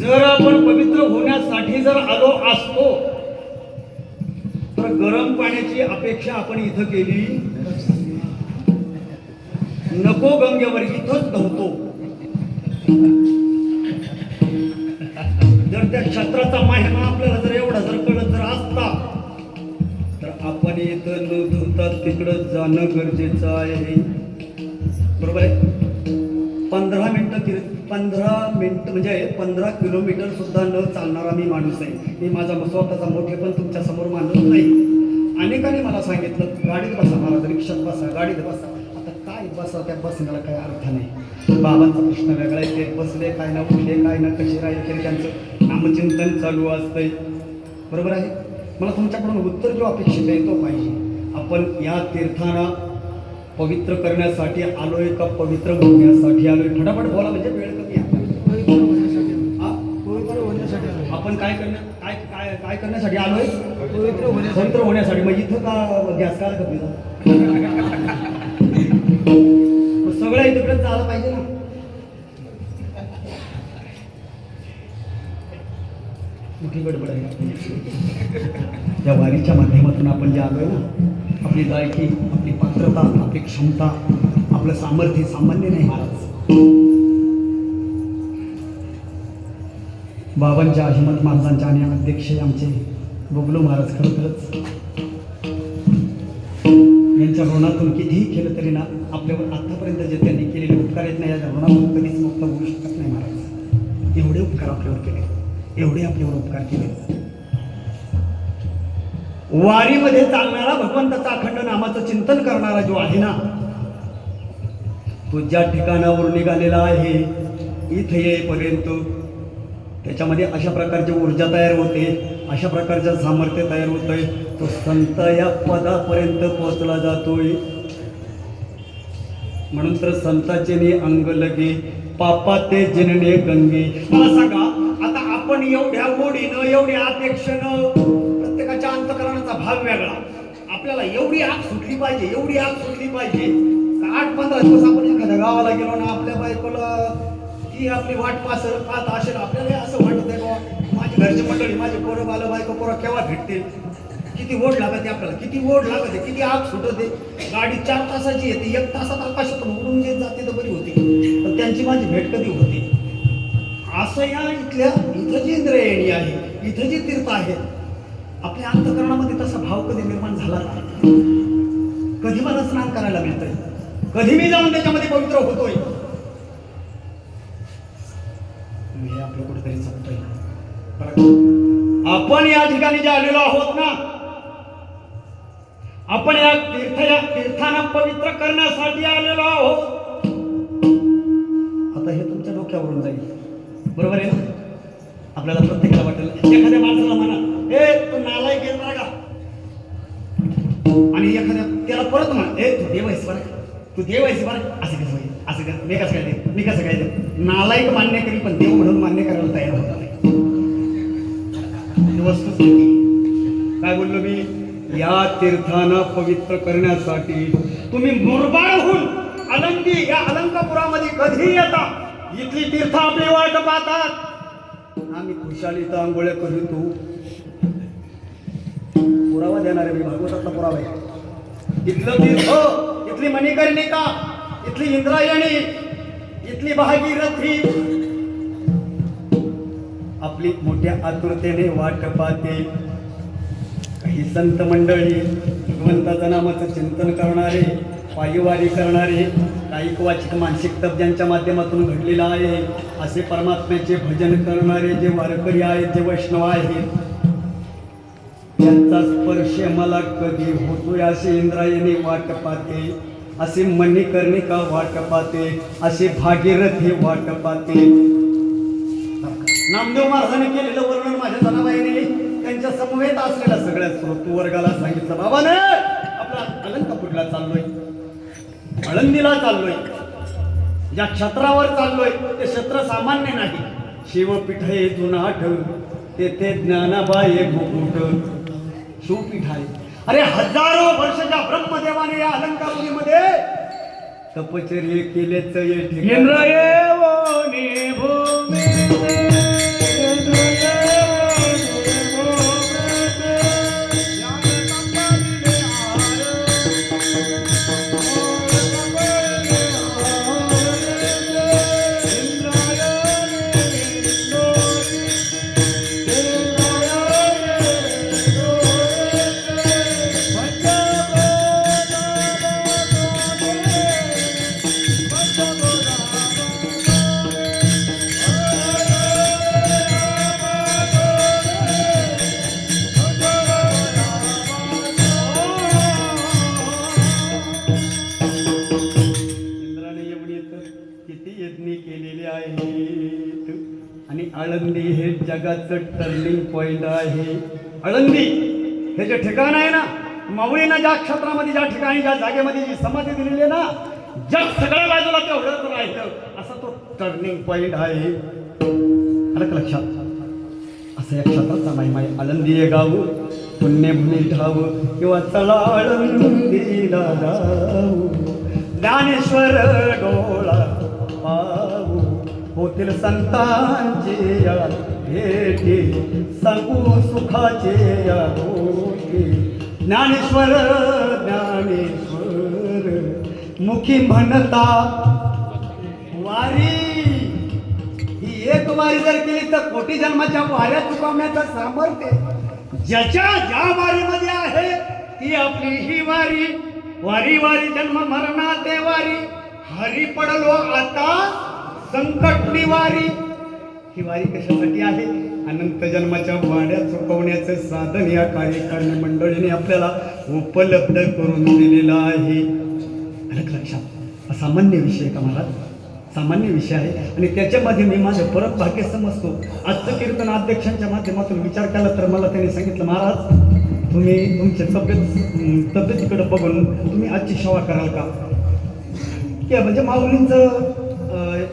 जर आपण पवित्र होण्यासाठी जर आलो असतो तर गरम पाण्याची अपेक्षा आपण इथं केली नको. गंगेवर इथंच नव्हतो. जर त्या क्षेत्राचा महिमा आपल्याला जर एवढा जर कळत जर असता तर आपण इथं न धुता तिकडं जाणं गरजेचं आहे. बरोबर आहे. 15 मिनिटं म्हणजे 15 किलोमीटर सुद्धा न चालणारा मी माणूस आहे. मी माझा स्वतःचा मोठेपण तुमच्या समोर मानत नाही. अनेकांनी मला सांगितलं गाडीत बसा महाराज, रिक्षात बसा, गाडीत बसा. आता काय बसा, त्या बसण्याला काही अर्थ नाही. बाबांचा प्रश्न वेगळा आहे. ते बसले काय ना, उठले काय ना, कसे राहिले तरी त्यांचं नामचिंतन चालू असतंय. बरोबर आहे. मला तुमच्याकडून उत्तर जो अपेक्षित आहे तो पाहिजे. आपण या तीर्थांना पवित्र करण्यासाठी आलोय का पवित्र होण्यासाठी आलोय? फटाफट बोला म्हणजे वेळ कमी आहे. आपण काय करण्यासाठी आलोय? पवित्र होण्यासाठी. मग इथं का गॅस काय कमी सगळं इथं झालं पाहिजे ना. मोठी गडबड आहे. या वारीच्या माध्यमातून आपण जे आलोय ना, आपली लायकी, आपली पात्रता, आपली क्षमता, आपलं सामर्थ्य सामान्य नाही महाराज. बाबांच्या अहिमत महाराजांच्या आणि अध्यक्ष आमचे बबलू महाराज खरोखरच यांच्या ऋणातून कितीही केलं तरी ना आपल्यावर आतापर्यंत जे त्यांनी केलेले उपकार आहेत ना, या ऋणातून कधीच मुक्त होऊ शकत नाही महाराज. एवढे उपकार आपल्यावर केले, एवढे आपल्यावर उपकार केले. वारीमध्ये चालणारा भगवंताचा अखंड नामाचं चिंतन करणारा जो आहे ना, तो ज्या ठिकाणावर निघालेला आहे इथे येईपर्यंत त्याच्यामध्ये अशा प्रकारची ऊर्जा तयार होते, अशा प्रकारचं सामर्थ्य तयार होतंय. तो संत या पदापर्यंत पोहोचला जातोय. म्हणून तर संताचे ने अंग लगे पापा ते जिनने गंगे. मला सांगा आता आपण एवढ्या गोडीनं, एवढ्या अपेक्षेनं, प्रत्येकाच्या अंतकरणाचा भाग वेगळा. आपल्याला एवढी आग सुटली पाहिजे, एवढी आग सुटली पाहिजे. 8-15 दिवस आपण एखाद्या गावाला गेलो ना, आपल्या बायकोला ती आपली वाट पाहत असेल. आपल्याला असं वाटत आहे बाबा माझी घरची मंडळी, माझे पोरं बालं बायको पोरं केव्हा भेटतील. किती ओढ लागते आपल्याला, किती ओढ लागते, किती आग सुटते. गाडी 4 तासाची येते, 1 तासात आकाशातून उडून येत जाते तर बरी होती, पण त्यांची माझी भेट कधी होती. असं या इथं जी इंद्रियणी आहे, इथं जी तीर्थ आहे, आपल्या अंतकरणामध्ये तसा भाव कधी निर्माण झाला का? कधी मला स्नान करायला मिळतंय, कधी मी जाऊन त्याच्यामध्ये पवित्र होतोय. आपलं कुठेतरी चुकतंय. आपण या ठिकाणी जे आलेलो आहोत ना, आपण या तीर्थांना पवित्र करण्यासाठी आलेलो आहोत. आता हे तुमच्या डोक्यावरून जाईल, बरोबर आहे ना? आपल्याला प्रत्येकाला वाटेल, एखाद्या माणसाला म्हणा ए तू नालायक आहे बरं का, आणि एखाद्या त्याला परत म्हणा ए तू देव आहेस बरं का, तू देव आहेस बरं, असं कसं होईल, असं कर, मी कसं काय दे, मी कसं काय दे. नालायक मान्य करी पण देव म्हणून मान्य करायला तयार होत नाही. वस्तुस्थिती काय बोललो मी, या तीर्थांना पवित्र करण्यासाठी तुम्ही मुरबाड होऊन अलंकी या अलंकापुरामध्ये कधी येता, इथली तीर्थ आपली वाट पाहतात. आम्ही खुशालीत आंघोळ्या करीतो. पुरावा देणार आहे मी, भागवतातला पुरावा आहे. इथलं तीर्थ, इथली मणिकर्णिका, इथली इंद्रायणी, इथली भागीरथी आपली मोठ्या आतुरतेने वाट पाहते. काही संत मंडळी भगवंताचं नामाचं चिंतन करणारे, पायीवारी करणारे, कायिक वाचिक मानसिक तज्ञांच्या माध्यमातून घडलेलं आहे असे परमात्म्याचे भजन करणारे जे वारकरी आहेत, जे वैष्णव आहेत, त्यांचा स्पर्श मला कधी होतोय असे इंद्रायणी वाट पाहते, असे मणिकर्णिका वाट पाहते, असे भागीरथी वाट पाहते. नामदेव महाराजांनी केलेलं वर्णन माझ्या जनाबाईने त्यांच्या समवेत असलेल्या सगळ्या श्रोतू वर्गाला सांगितलं, बाबाने आपला अलंकापूरला चाललोय, आळंदीला चाललोय, ज्या क्षेत्रावर चाललोय ते क्षेत्र सामान्य नाही. शिवपीठ हे जुना आठव, तेथे ज्ञानाबाई मुकुट शिवपीठ आहे. अरे हजारो वर्षाच्या ब्रह्मदेवाने या अलंकापुरीमध्ये तपचर्य केलेच आळंदी हे जगाचं टर्निंग पॉइंट आहे. आळंदी हे जे ठिकाण आहे ना, माऊलीनं ज्या क्षेत्रामध्ये, ज्या ठिकाणी, ज्या जागेमध्ये जी समाधी दिलेली आहे ना, जग सगळ्या बाजूला तेवढंच राहिलं असा तो टर्निंग पॉइंट आहे. आलं का लक्षात? असं या क्षेत्राचा महिमा आहे. आळंदी हे गाव पुण्यभूमी ठाव किंवा चला आळंदीला जाऊ, ज्ञानेश्वर डोळा पाहू, होतील संतांचे या भेटी, सांगू सुखाचे या गोष्टी. ज्ञानेश्वर ज्ञानेश्वर मुखी म्हणता वारी, ही एक वारी जर केली तर कोटी जन्माच्या वाऱ्या चुकवण्याचं सामर्थ्य ज्याच्या ज्या वारीमध्ये आहे ती आपली ही वारी. वारी वारी जन्म मरणा ते वारी, हरी पडलो आता संकट निवारी. ही वारी कशासाठी आहे? अनंत जन्माच्या वाड्या चुकवण्याचं साधन या कार्यकारिणी मंडळीने आपल्याला उपलब्ध करून दिलेलं आहे. लक्षात असामान्य विषय का महाराज, सामान्य विषय आहे आणि त्याच्यामध्ये मी माझं परत भाग्य समजतो. आजचं कीर्तन अध्यक्षांच्या माध्यमातून विचार केला तर मला त्यांनी सांगितलं, महाराज तुम्ही तुमच्या तब्येतीकडे बघून तुम्ही आजची सेवा कराल का? की म्हणजे माऊलींचं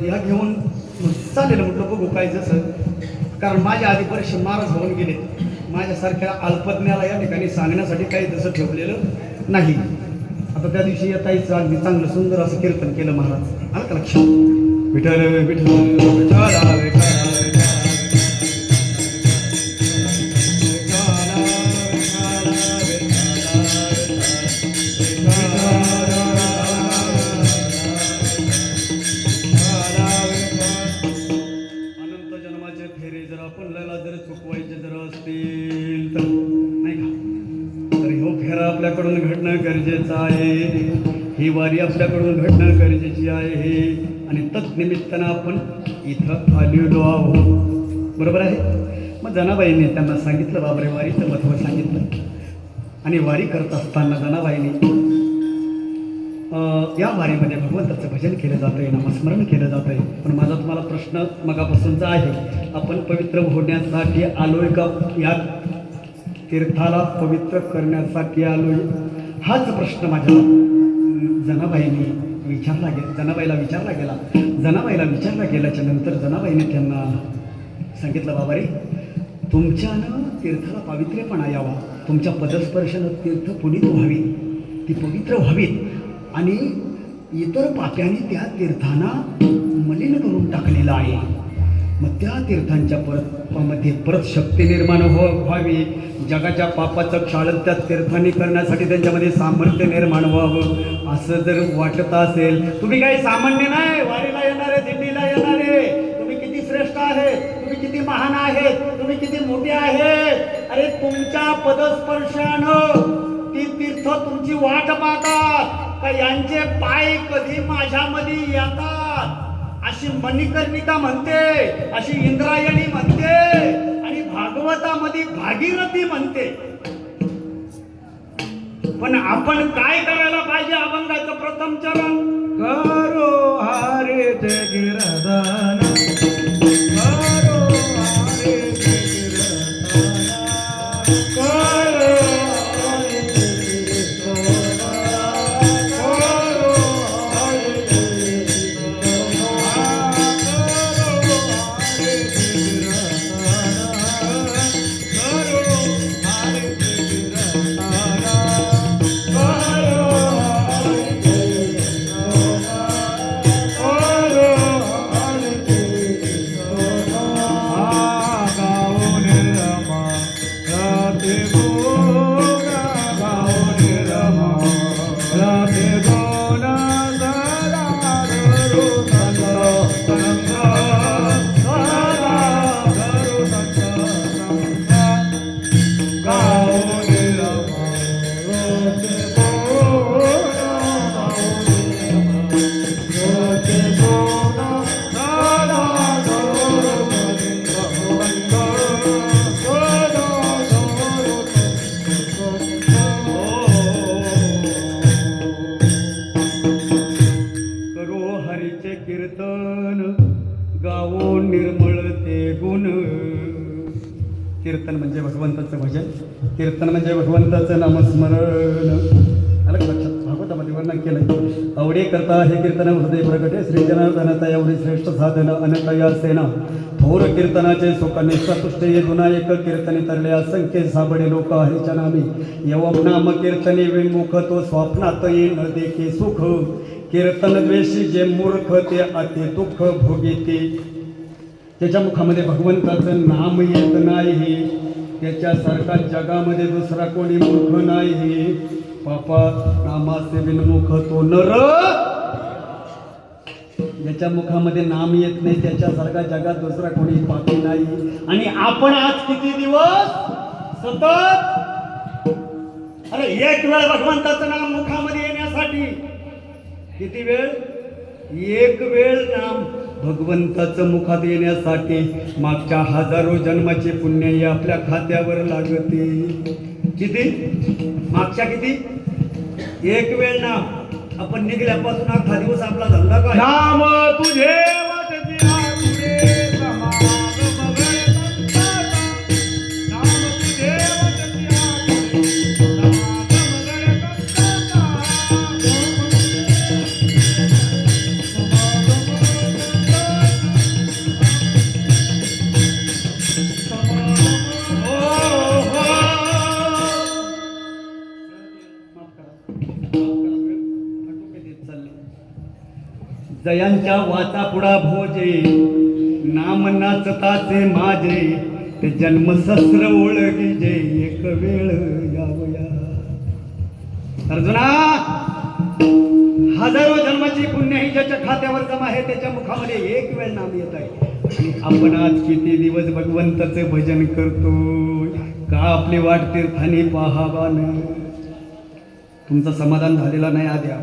ह्या घेऊन चालेल म्हटलं, बघू काय जसं. कारण माझ्या आधी बरेचसे महाराज होऊन गेले, माझ्यासारख्या अल्पज्ञाला या ठिकाणी सांगण्यासाठी काही तसं ठेवलेलं नाही. आता त्या दिवशी येताच अगदी चांगलं सुंदर असं कीर्तन केलं महाराज. आलं का लक्षात? विठ्ठल विठ्ठल आपल्याकडून घडणं गरजेचं आहे. ही वारी आपल्याकडून घडणं गरजेची आहे. आणि तत्निमित्तानं आपण इथं आलेलो आहोत. बरोबर आहे. मग जनाबाईंनी त्यांना सांगितलं, बाबरे वारीचं महत्त्व सांगितलं. आणि वारी करत असताना जनाबाईंनी या वारीमध्ये भगवंताचं भजन केलं जातं आहे, नामस्मरण केलं जातं आहे. पण माझा तुम्हाला प्रश्न मगापासूनचा आहे, आपण पवित्र होण्यासाठी आलोय का? या तीर्थाला पवित्र करण्यासाठी आलोय? हाच प्रश्न माझ्या जनाबाईंनी जनाबाईला विचारला गेला. जनाबाईला विचारला गेल्याच्या नंतर जनाबाईने त्यांना सांगितलं, बाबा रे, तुमच्यानं तीर्थाला पावित्र्यपणा यावा, तुमच्या पदस्पर्शानं तीर्थ पुनीत व्हावी, ती पवित्र व्हावीत. आणि इतर पाप्यांनी त्या तीर्थांना मलिन करून टाकलेलं आहे. मग त्या तीर्थांच्या मध्ये परत शक्ती निर्माण व्हावी, जगाच्या पापाचं क्षालन त्या तीर्थांनी करण्यासाठी त्यांच्यामध्ये सामर्थ्य निर्माण व्हावं असं जर वाटत असेल. तुम्ही काही सामान्य नाही, वारीला येणारे, दिंडीला येणारे, तुम्ही किती श्रेष्ठ आहेत, तुम्ही किती महान आहेत, तुम्ही किती मोठे आहेत. अरे तुमच्या पदस्पर्शानं ती तीर्थ तुमची वाट पाहतात का यांचे पाय कधी माझ्यामध्ये येतात, अशी मणिकर्णिका म्हणते, अशी इंद्रायणी म्हणते आणि भागवतामध्ये भागीरथी म्हणते. पण आपण काय करायला पाहिजे? अभंगाचं प्रथम चरण, करो हरे ते गिरधन, करो हरे ते गिरधन, करो हरे ते गिरधन, करो हरे ते गिरधन, करो हरे ते गिरधन, करो हरे ते गिरधन, कीर्तन म्हणजे भगवंताचं भजन, कीर्तन म्हणजे भगवंताचं नामस्मरण. अलग लक्षात भागवतामध्ये वर्णन केलं. आवडे करता हे कीर्तन हृदय प्रगटे श्री जनार्दनाचा एवढे श्रेष्ठ साधन अनकया सेना थोर कीर्तनाचे सुख निष्ठुष्ट ये गुणा एक कीर्तने तरले असंख्य साबडे लोक हरीच्या नामी यवम नाम कीर्तने विमुख तो स्वप्नात येईन देखे सुख कीर्तन द्वेषी जे मूर्ख ते अति दुःख भोगीते. त्याच्या मुखामध्ये भगवंताचं नाम येत नाही, त्याच्यासारखा जगामध्ये दुसरा कोणी मूर्ख नाही. पापा नामाचे विनमुख तो नर, ज्याच्या मुखामध्ये नाम येत नाही त्याच्यासारखा जगात दुसरा कोणी पापी नाही. आणि आपण आज किती दिवस सतत, अरे एक वेळ भगवंताचं नाम मुखामध्ये येण्यासाठी किती वेळ? एक वेळ नाम भगवंताचं मुखात येण्यासाठी मागच्या हजारो जन्माचे पुण्य आपल्या खात्यावर लागते. किती? मागच्या किती? एक वेळ नाम. आपण निघल्यापासून अख्खा दिवस आपला धंदा काय? नाम तुझे वाटते आपुले समागम गणपतीचा, नाम तुझे वाटते आपुले समागम गणपतीचा. जयांच्या वाचा पुढा भोजे नाम नाचताचे माझे ते जन्मसहस्र ओळखी जे एक वेळ यावया. अर्जुना, हजारो जन्माची पुण्य ही ज्याच्या खात्यावर जमा आहे त्याच्या मुखामध्ये एक वेळ नाम येत आहे. आणि आपण आज किती दिवस भगवंताचे भजन करतो का? आपली वाट तीर्थाने पाहावा न. तुमचं समाधान झालेला नाही आद्या,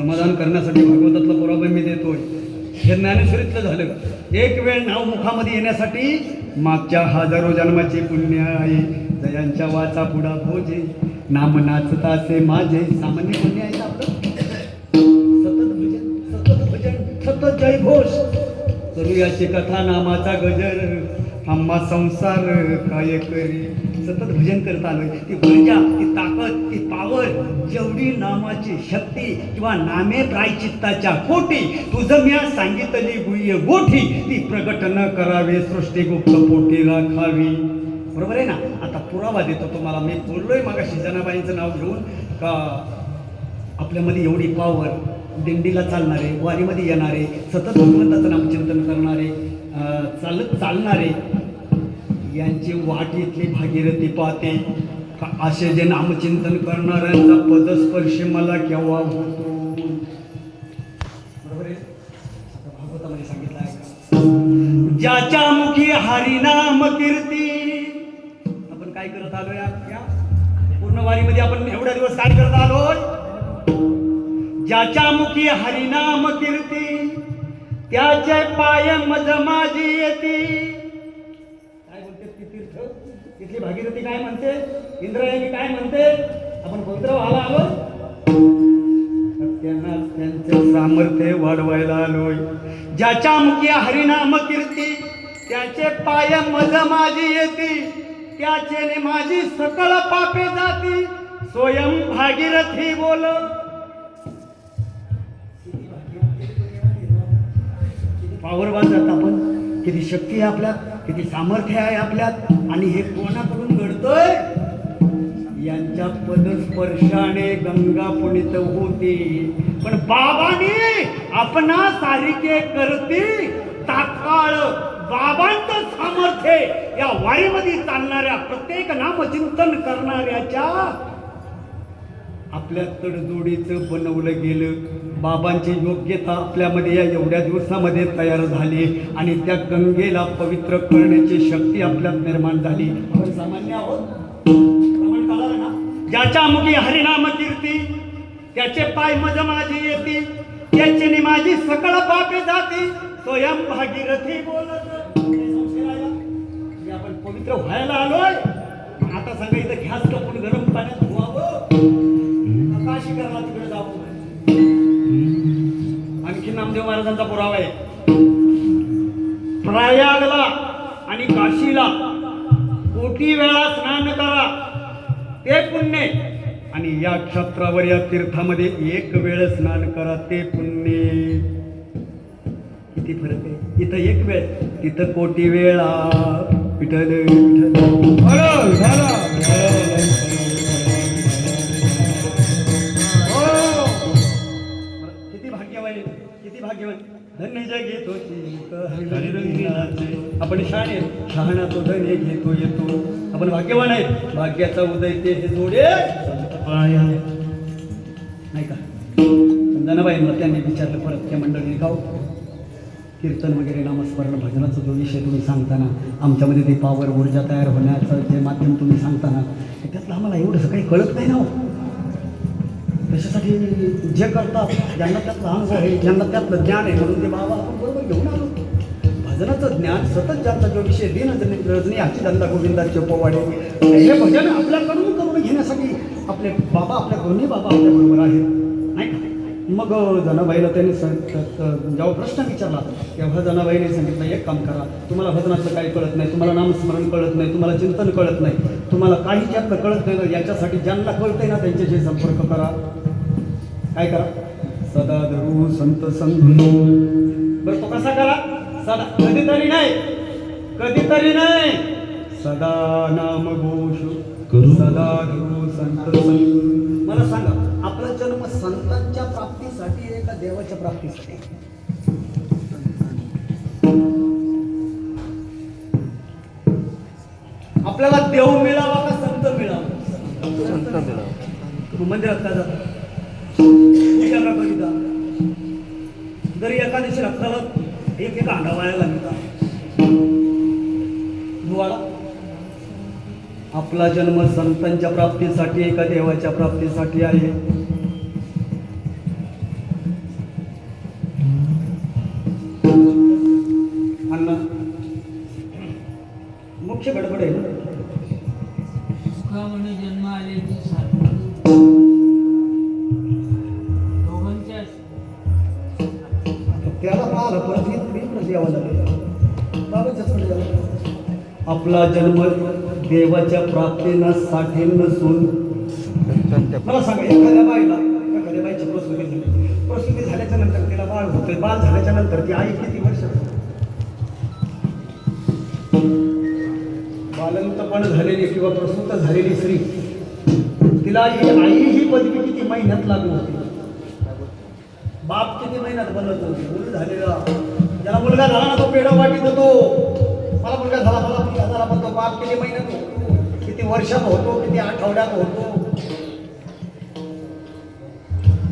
समाधान करण्यासाठी भागवतातला पुरावा मी देतोय. हे ज्ञानेश्वरीतलं झालं. एक वेळ नाव मुखामध्ये येण्यासाठी मागच्या हजारो जन्माचे पुण्य आहे. जयांच्या वाचा पुढा भोजे नाम नाचतासे माझे. सामान्य पुण्य आहे आपलं. सतत भजन सतत जय घोष करूयाची कथा नामाचा गजर. आम्हा संसार काय करी. सतत भजन करत आलोय. ती ऊर्जा, ती ताकद, ती पावर, जेवढी नामाची शक्ती किंवा नामे प्रायचित्ताच्या कोटी तुझं म्या सांगितली गुह्य गोठी ती प्रगट न करावे सृष्टी गुप्त पोटी राखावी. बरोबर आहे ना. आता पुरावा देतो तुम्हाला. मी बोललोय मगाशी जनाबाईंचं नाव घेऊन का आपल्यामध्ये एवढी पावर, दिंडीला चालणारे, वारीमध्ये येणारे, सतत भगवंताचं नामचिंतन करणारे, चालणारे यांची वाटेतली भागीरथी पाहते का असे जे नामचिंतन करणाऱ्यांचा पदस्पर्श मला केव्हा होतो. बरोबर आहे. आता भागवतामध्ये सांगितलं आहे ज्याच्या मुखी हरिनाम कीर्ती. आपण काय करत आलोय या पूर्ण वारीमध्ये आपण एवढ्या दिवस काय करत आलोय. ज्याच्या मुखी हरिनाम कीर्ती त्याचे पाय मज माझी येती. काय बोलते ती तीर्थ तिथली भागीरथी काय म्हणते, इंद्रायणी काय म्हणते. आपण पवित्र व्हायला आलो. त्यांना त्यांचे सामर्थ्य वाढवायला आलोय. ज्याच्या मुखी हरिनाम कीर्ती त्याचे पाय मज माझी येती. त्याचे माझी सकळ पापे जाती. स्वयं भागीरथी बोल. पावर वाजत आपण. किती शक्ती आहे आपल्यात, किती सामर्थ्य आहे आपल्यात. आणि हे कोणाकडून घडतोय. यांच्या पदस्पर्शाने गंगा पुनीत होती. पण बाबांनी आपणा सारिके करती तात्काळ. बाबांचं सामर्थ्य या वारीमध्ये चालणाऱ्या प्रत्येक नामचिंतन करणाऱ्याच्या आपल्या तडजोडीचं बनवलं गेलं. बाबांची योग्यता आपल्यामध्ये या एवढ्या दिवसामध्ये तयार झाली आणि त्या गंगेला पवित्र करण्याची शक्ती आपल्यात निर्माण झाली. आपण सामान्य आहोत. प्रमाण कळालं ना. ज्याच्या मुखी हरिनाम कीर्ती त्याचे पाय मज माझी येती. त्याचे माझी सकळ पापे जाती. स्वयं भागीरथी बोलत. आपण पवित्र व्हायला आलोय. आता सांगायचं घ्यास कपून गरम पाण्यात धुवावं. काशी करला तिकडे जावं. आणखी नामदेव महाराजांचा पुरावा आहे. प्रयागला आणि काशीला कोटी वेळा स्नान करा ते पुण्य. आणि या क्षत्रावर या तीर्थामध्ये एक वेळ स्नान करा ते पुण्य. किती फरक आहे. इथं एक वेळ, तिथं कोटी वेळा. विठ्ठल किती भाग्यवान. धन्य जय घेतो आपण शाणे शहाणा तो धन्य घेतो येतो. आपण भाग्यवान आहे. भाग्याचा उदय ते जोडे नाही का. जनाबाईंना त्यांनी विचारलं परत त्या मंडळीने गाव कीर्तन वगैरे नामस्मरण भजनाचा जो विषय तुम्ही सांगताना आमच्यामध्ये ती पावर ऊर्जा तयार होण्याचं जे माध्यम तुम्ही सांगताना त्यातलं आम्हाला एवढंसं काही कळत नाही ना हो. त्याच्यासाठी जे करतात ज्यांना त्यातला अनुभव आहे, ज्यांना त्यातलं ज्ञान आहे म्हणून ते बाबा आपण बरोबर घेऊन आलो. भजनाचं ज्ञान सतत ज्यांचा जो विषय दिन रजनी हाची धंदा गोविंदाचे पोवाडे हे भजन आपल्याकडून करून घेण्यासाठी आपले बाबा आपल्या दोन्ही बाबा आपल्याबरोबर आहेत नाही का. मग जनाबाईला त्यांनी जेव्हा प्रश्न विचारला तेव्हा जनाबाईने सांगितलं एक काम करा. तुम्हाला भजनातलं काही कळत नाही, तुम्हाला नामस्मरण कळत नाही, तुम्हाला चिंतन कळत नाही, तुम्हाला काही त्यातलं कळत नाही ना. याच्यासाठी ज्यांना कळतंय ना त्यांच्याशी संपर्क करा. काय करा. सदा धरू संत संत. बरं तो कसा करा. सदा कधीतरी नाही, कधीतरी नाही. सदा नाम घोष सदा धरू संत संत. मला सांगा आपला जन्म संतांच्या प्राप्तीसाठी आहे का देवाच्या प्राप्तीसाठी. आपल्याला देव मिळावा का संत मिळावा. संत मिळावा. मंदिरात का जाता पूजा का करीता. जरी एकादशी रक्ताला एक अंडा वाळायला लागता धुवाला. आपला जन्म संतांच्या प्राप्तीसाठी एका देवाच्या प्राप्तीसाठी आहे. खोट आहे ना? सुखामुळे जन्म आलेली दोघांच्याच त्याला पाहिलं परत मी यावं लागेल बाबाच्याच कडे जावं. आपला जन्म देवाच्या प्राप्तीनं साठी नसून मला सांगा एखाद्या बाईची प्रसूती झाली. प्रसूती झाल्याच्या नंतर तिला बाळ होतं. बाळ झाल्याच्या नंतर ती आई किती वर्ष बालंतपण झालेली किंवा प्रसूत झालेली स्त्री तिला आई ही पदवी किती महिन्यात लागू होती. बाप किती महिन्यात बनत होती. मुलं झालेला ज्याला मुलगा झाला ना तो पेढा वाटीत होतो. मला मुलगा झाला मला मुलगा झाला पण तो बाप किती महिन्यात होतो, किती वर्षात होतो, किती आठवड्यात होतो.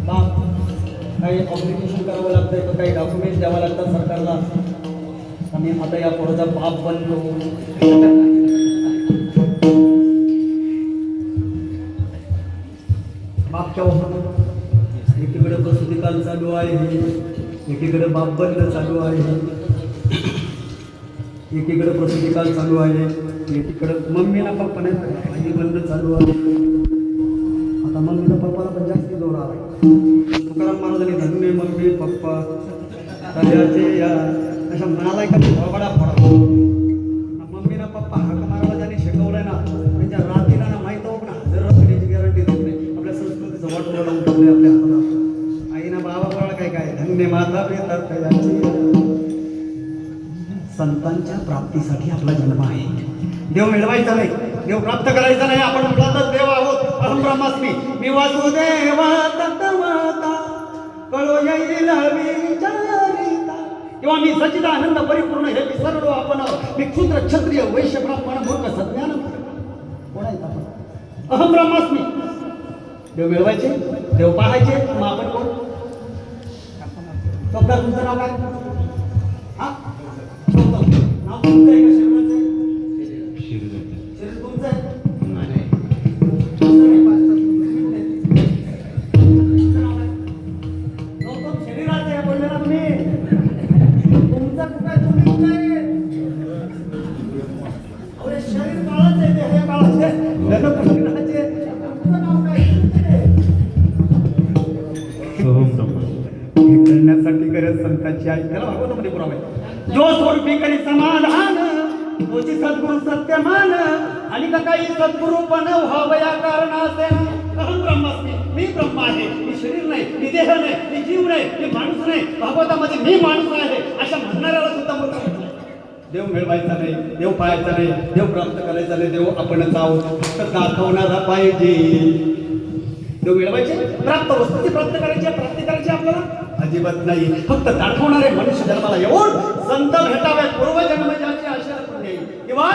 बाप काही ऑब्लिगेशन करावं लागतंय का काही डॉक्युमेंट द्यावं लागतात सरकारला. आम्ही आता या पोराचा बाप बनलो. बाप केव्हा एकीकडे प्रसूती काल चालू आहे, एकीकडे बाप बनणं चालू आहे, एकीकडे प्रसूती काल चालू आहे, एकीकडे मम्मीला पप्पा नाही आई बनणं चालू आहे. आता मम्मीला पप्पाला पण जास्त जोर आला. तुकाराम महाराजांनी धन्य मम्मी पप्पा कल्याचे या अशा म्हणाला का बडा फोडा. मम्मीला पप्पा हाक मारायला ज्याने शिकवलंय ना त्यांच्या रात्रीला ना माहीत हो ना हजर राहण्याची गॅरंटी देत नाही. आपल्या संस्कृतीचं वाटोळं लावून ठेवलंय आपल्या हाताला. आईना बाबा बोला काय काय धन्य माता पिता संतांच्या प्राप्तीसाठी आपला जन्म आहे. देव मिळवायचा नाही, देव प्राप्त करायचा नाही. आपण मुळातच देव आहोत. अहम ब्रह्मास्मी मी वासुदेवा तत्त्वता कळो येईल विचारिता किंवा मी सच्चिदानंद परिपूर्ण हे विसरलो आपण. मी क्षुद्र क्षत्रिय वैश्य ब्राह्मण मूर्ख सज्ञान कोण आहेत आपण? अहम ब्रह्मास्मी. देव मिळवायचे, देव पाहायचे. मग आपण कोण? स्वतः तुमचं नाव काय? हा नाव तुमचं आहे का शरीराचं आहे? शरीर तुमचं आहे? शरीराचं आहे बोलले ना तुम्ही. तुमचं कुठं आहे? तुम्ही कुठं आहे? अरे शरीर बाळाचं आहे ते हे बाळाचं आहे शरीराचे. तुमचं नाव काय? हे करण्यासाठी गरज संतांची आहे. त्याला भागवतामध्ये पुरावा आहे. जो स्वरूपी करी समाधान तोची सद्गुरु सत्यमान आणि काही सद्गुरु पण व्हावया कारणासे. अहम ब्रह्मास्मी मी ब्रह्म आहे. मी शरीर नाही, मी देह नाही, मी जीव नाही, मी माणूस नाही. भागवतामध्ये मी माणूस आहे अशा म्हणणाऱ्याला सुद्धा मूर्ख म्हटलंय. देव मिळवायचा नाही, देव पाहायचा नाही, देव प्राप्त करायचा नाही. देव आपणच आहोत. फक्त दाखवणारा पाहिजे. देव मिळवायचे, प्राप्त वस्तूची प्राप्त करायची, प्राप्ती करायची आपल्याला अजिबात नाही. फक्त दाखवणारे मनुष्य जन्माला येऊन संत भेटाव्यात. पूर्वजन्माची आशा पुण्य किंवा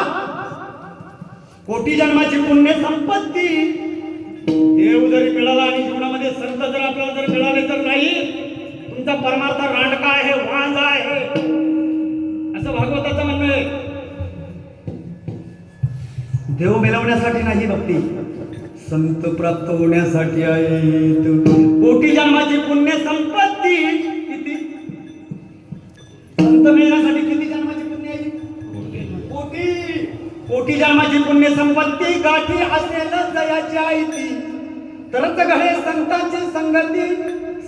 कोटी जन्माची पुण्य संपत्ती. देव जरी मिळाला आणि जीवनामध्ये संत जर आपल्याला जर मिळाले तर नाही तुमचा परमार्थ रांडका आहे, वांज आहे असं भागवताचं म्हणणं आहे. देव मिळवण्यासाठी नाही भक्ती, संत प्राप्त होण्यासाठी आहेत. कोटी जन्माची पुण्य संपत्ती. किती संत मिळण्यासाठी किती जन्माची पुण्य आहे? कोटी. कोटी जन्माची पुण्य संपत्ती गाठी असेल जयाची आहे ती. तरच घडे संतांची संगती,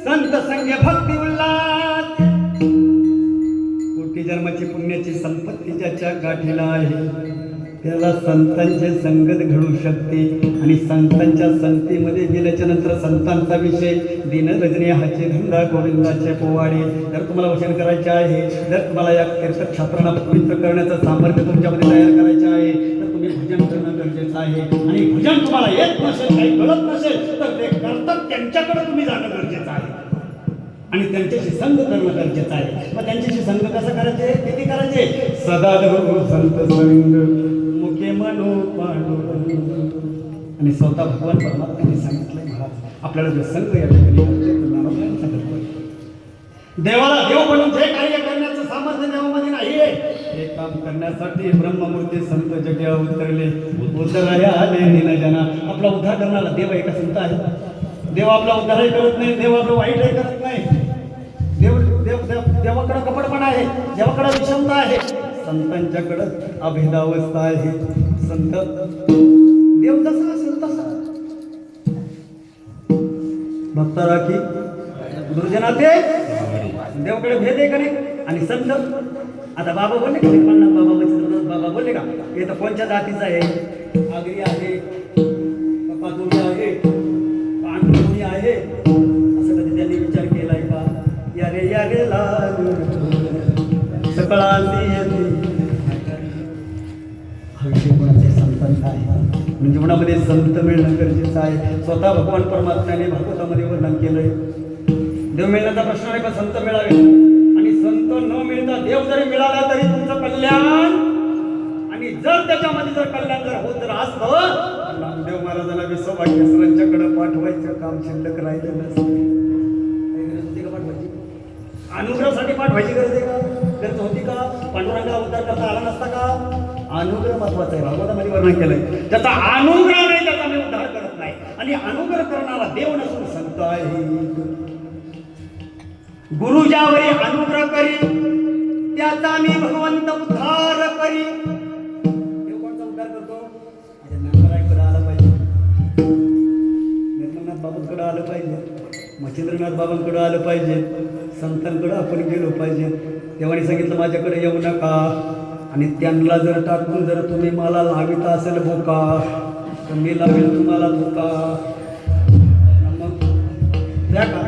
संत संग भक्ती उल्लास. कोटी जन्माची पुण्याची संपत्ती ज्याच्या गाठीला आहे त्याला संतांचे संगत घडू शकते. आणि संतांच्या संगतीमध्ये गेल्याच्या नंतर संतांचा विषय दिन रजनी हाचे धंदा गोविंदाचे पोवाडे. जर तुम्हाला वचन करायचे आहे, जर तुम्हाला या तीर्थक्षेत्रांना पवित्र करण्याचं सामर्थ्य तुमच्यामध्ये तयार करायचं आहे तर तुम्ही भजन करणं गरजेचं आहे. आणि भजन तुम्हाला येत नसेल, काही कळत नसेल तर ते करतात त्यांच्याकडे तुम्ही जाणं गरजेचं आहे आणि त्यांच्याशी संग करणं गरजेचं आहे. मग त्यांच्याशी संग कसं करायचे, किती करायचे? सदा धरू संत संग मुखे मनो पांडुरंग. आणि स्वतः भगवान परमात्म्याने सांगितलंय महाराज आपल्याला जो संघ या ठिकाणी देवाला देव बनून जे कार्य करण्याचं सामर्थ्य देवामध्ये नाही हे काम करण्यासाठी ब्रह्ममूर्ती संत जगे उतरले. उतराया आले निनजना. आपला उद्धार करणारा देव एका संत आहे. देव आपला उद्धारही करत नाही, देव आपलं वाईटही करत नाही. देव देव देवाकडे कपटपणा आहे, देवाकडे विषमता आहे. संतांच्याकडे अभेदावस्था आहे. संत देव जसा असेल तसा भक्त राखी गुरुजना ते देवकडे भेद आहे का नाही. आणि संत आता बाबा बोलले का पन्नास बाबा मच्छिंद्रनाथ बाबा बोलले का हे तर कोणत्या जातीचा आहे. आगरी आहे, कपातोडी आहे, पांढरोणी आहे, असं कधी त्यांनी विचार केलाय का. या रे लाल सकळांती येते हा विषय कोणाचे संतांचा आहे. म्हणजे जीवनामध्ये संत मिळणं गरजेचं आहे. स्वतः भगवान परमात्म्याने भागवतामध्ये वर्णन केलंय. देव मिळण्याचा प्रश्न आहे का संत मिळावे. आणि संत न मिळता देव जरी मिळाला तरी तुमचं कल्याण. आणि जर त्याच्यामध्ये जर कल्याण जर होत असतं नामदेव महाराजांना विश्वभाग्यसरांच्याकडे पाठवायचं काम शिल्लक राहिलं नसतं. अनुग्रहासाठी पाठवायची गरज आहे का. गरज होती का. पांडुरंगाला उद्धार करता आला नसता का. अनुग्रह महत्वाचा आहे. भागवतामध्ये वर्णन केलंय त्याचा अनुग्रह नाही त्याचा मी उद्धार करत नाही. आणि अनुग्रह करणारा देव नसून संत आहे. गुरु ज्यावरी अनुग्रह करी त्याचा मी भगवंत उद्धार करी. देव कोणता उद्धार करतो. ज्ञानरायकडे आला पाहिजे, निर्मलनाथ बाबांकडे आलं पाहिजे, मच्छिंद्रनाथ बाबांकडे आलं पाहिजे, संतांकडे आपण गेलो पाहिजे. देवाने सांगितलं माझ्याकडे येऊ नका. आणि त्यांना जर टाकून जर तुम्ही मला लावित असेल भोका तर मी लावेल तुम्हाला धोका. मग द्या का.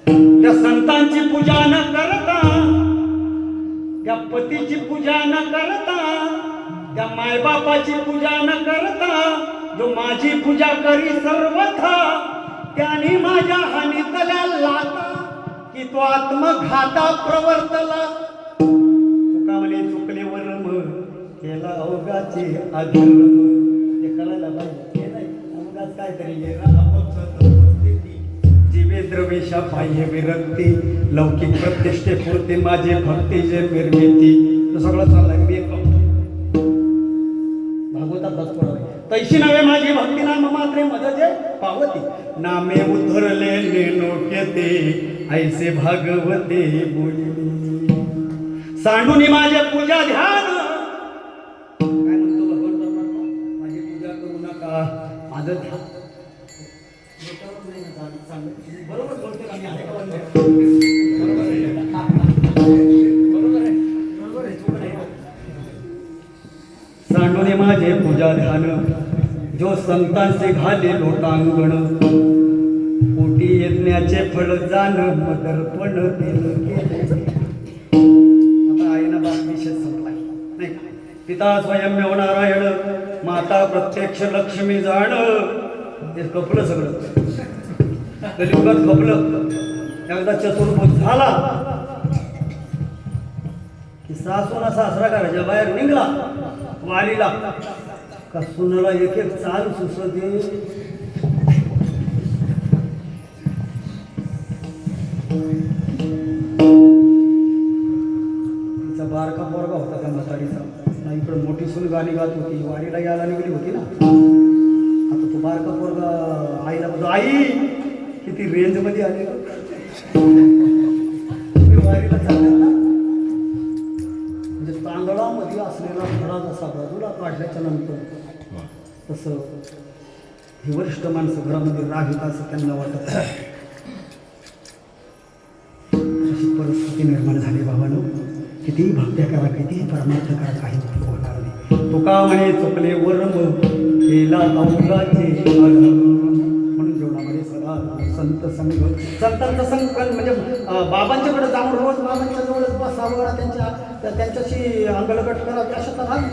त्या संतांची पूजा न करता, त्या पतीची पूजा न करता, त्या मायबापाची पूजा न करता जो माझी पूजा करी सर्वथा त्याने माझ्या हानीतल्या लाता की तो आत्मघाता प्रवर्तला. तुका म्हणे चुकले वर्म केला अवघाचे अधर्म. हे करायला पाहिजे हे नाही अवघाच काहीतरी जीवे द्रवेशा बाह्य विरक्ती लौकिक प्रतिष्ठे पुरते माझे भक्ती जे निर्मिती. तो सगळं चाललाय मी एक भागवतातच पडवलं. तैशी नव्हे माझी भक्ती नाम मात्रे मदजे पावती नामे उद्धरले नेनोक्यते ऐसे भागवते बोली. सांडूनी माझे पूजा ध्यान. काय म्हणतो भगवान परमात्मा माझी पूजा करू नका माझं ध्यान. बरोबर बोलते का मी आहे का बरोबर आहे. सांडूने माझे पूजा ध्यान जो संतांचे घाले लोटांगण कोटी यज्ञाचे फळ जाण मदर्पण दिल. आता आईना बाप विषय संपलाय नाही का. पिता स्वयंमेव नारायण माता प्रत्यक्ष लक्ष्मी जाण. हे कपलं सगळं कलियुगात कपलं. एकदा चतुर्भुज झाला की सासूना सासरा घराच्या बाहेर निघला वालीला का सुनाला एक एक चाल सुचते. तिचा बारका पोरगा होता त्या म्हातारीचा. ना इकडे मोठी सून गाणी गात होती वारीला यायला निघली होती ना. आता तो बारका पोरगा आईला बोलतो आई किती रेंज मध्ये आले वारीला चालले ना. म्हणजे तांदळामध्ये असलेला थोडा जसा बाजूला काढल्याच्या नंतर तसं ही वरिष्ठ माणसं घरामध्ये राहित असं त्यांना वाटत. अशी परिस्थिती निर्माण झाली बाबांनो. कितीही भक्त्या करा कितीही परमार्थ करा काही होणार नाही. तुका म्हणे चुकले वर्म केला अवघाचे म्हणून जेवणामध्ये सदा संत संघ संतांचा संघ म्हणजे बाबांच्याकडे जाऊन रोज बाबांच्या जवळच बसावं त्यांच्याशी अंगलगट करावी अशा तर नाही.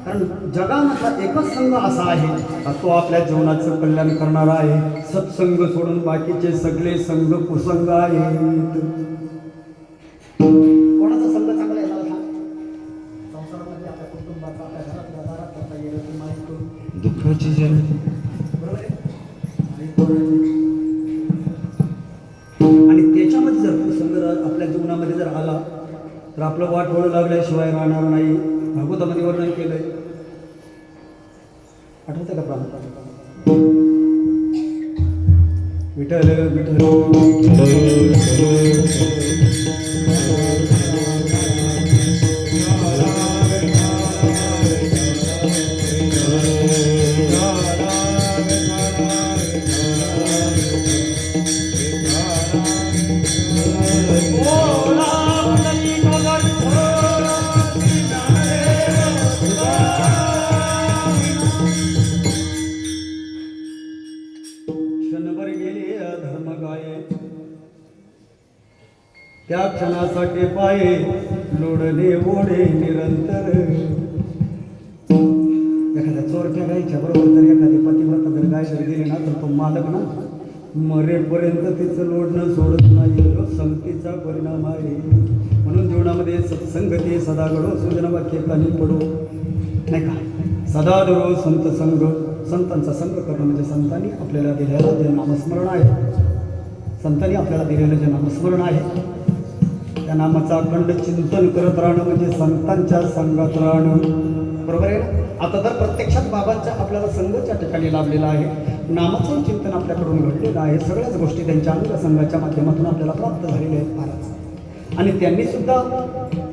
कारण जगामधला एकच संघ असा आहे तो आपल्या जीवनाचं कल्याण करणारा आहे. सत्संग सोडून बाकीचे सगळे संघ कुसंग आहेत. कोणाचा संघ चांगला आहे मला सांग. संसारामध्ये आपल्या कुटुंबाचा आपल्या घरातल्या दारात करता येईल की माहिती दुःखाची जन बरोबर आहे. आणि त्याच्यामध्ये जर प्रसंग आपल्या जीवनामध्ये जर आला तर आपलं वाट वळू लागल्याशिवाय राहणार नाही. भागवतामध्ये वर्णन केलंय आठवतं का प्राण. विठ्ठल विठ्ठल त्या क्षणासाठी पाये लोडले ओढे निरंतर. एखाद्या चोरट्या गायच्या बरोबर जर एखादी पतिव्रता जर गाय जर गेली ना तर तो मालक ना मरेपर्यंत तिचं लोडणं सोडत नाही. संगतीचा परिणाम आहे. म्हणून जीवनामध्ये सत्संगती सदा घडो सूचना वाक्य कानी पडो नाही का. सदा धरो संत संग. संतांचा संग करणं म्हणजे संतांनी आपल्याला दिलेलं जे नामस्मरण आहे, संतांनी आपल्याला दिलेलं जे नामस्मरण आहे त्या नामाचं अखंड चिंतन करत राहणं म्हणजे संतांच्या संगात राहणं. बरोबर आहे ना. आता तर प्रत्यक्षात बाबांच्या आपल्याला संघाच्या ठिकाणी लाभलेला आहे. नामाचं चिंतन आपल्याकडून घडलेलं आहे. सगळ्याच गोष्टी त्यांच्या अंगसंघाच्या माध्यमातून आपल्याला प्राप्त झालेल्या आहेत महाराज. आणि त्यांनी सुद्धा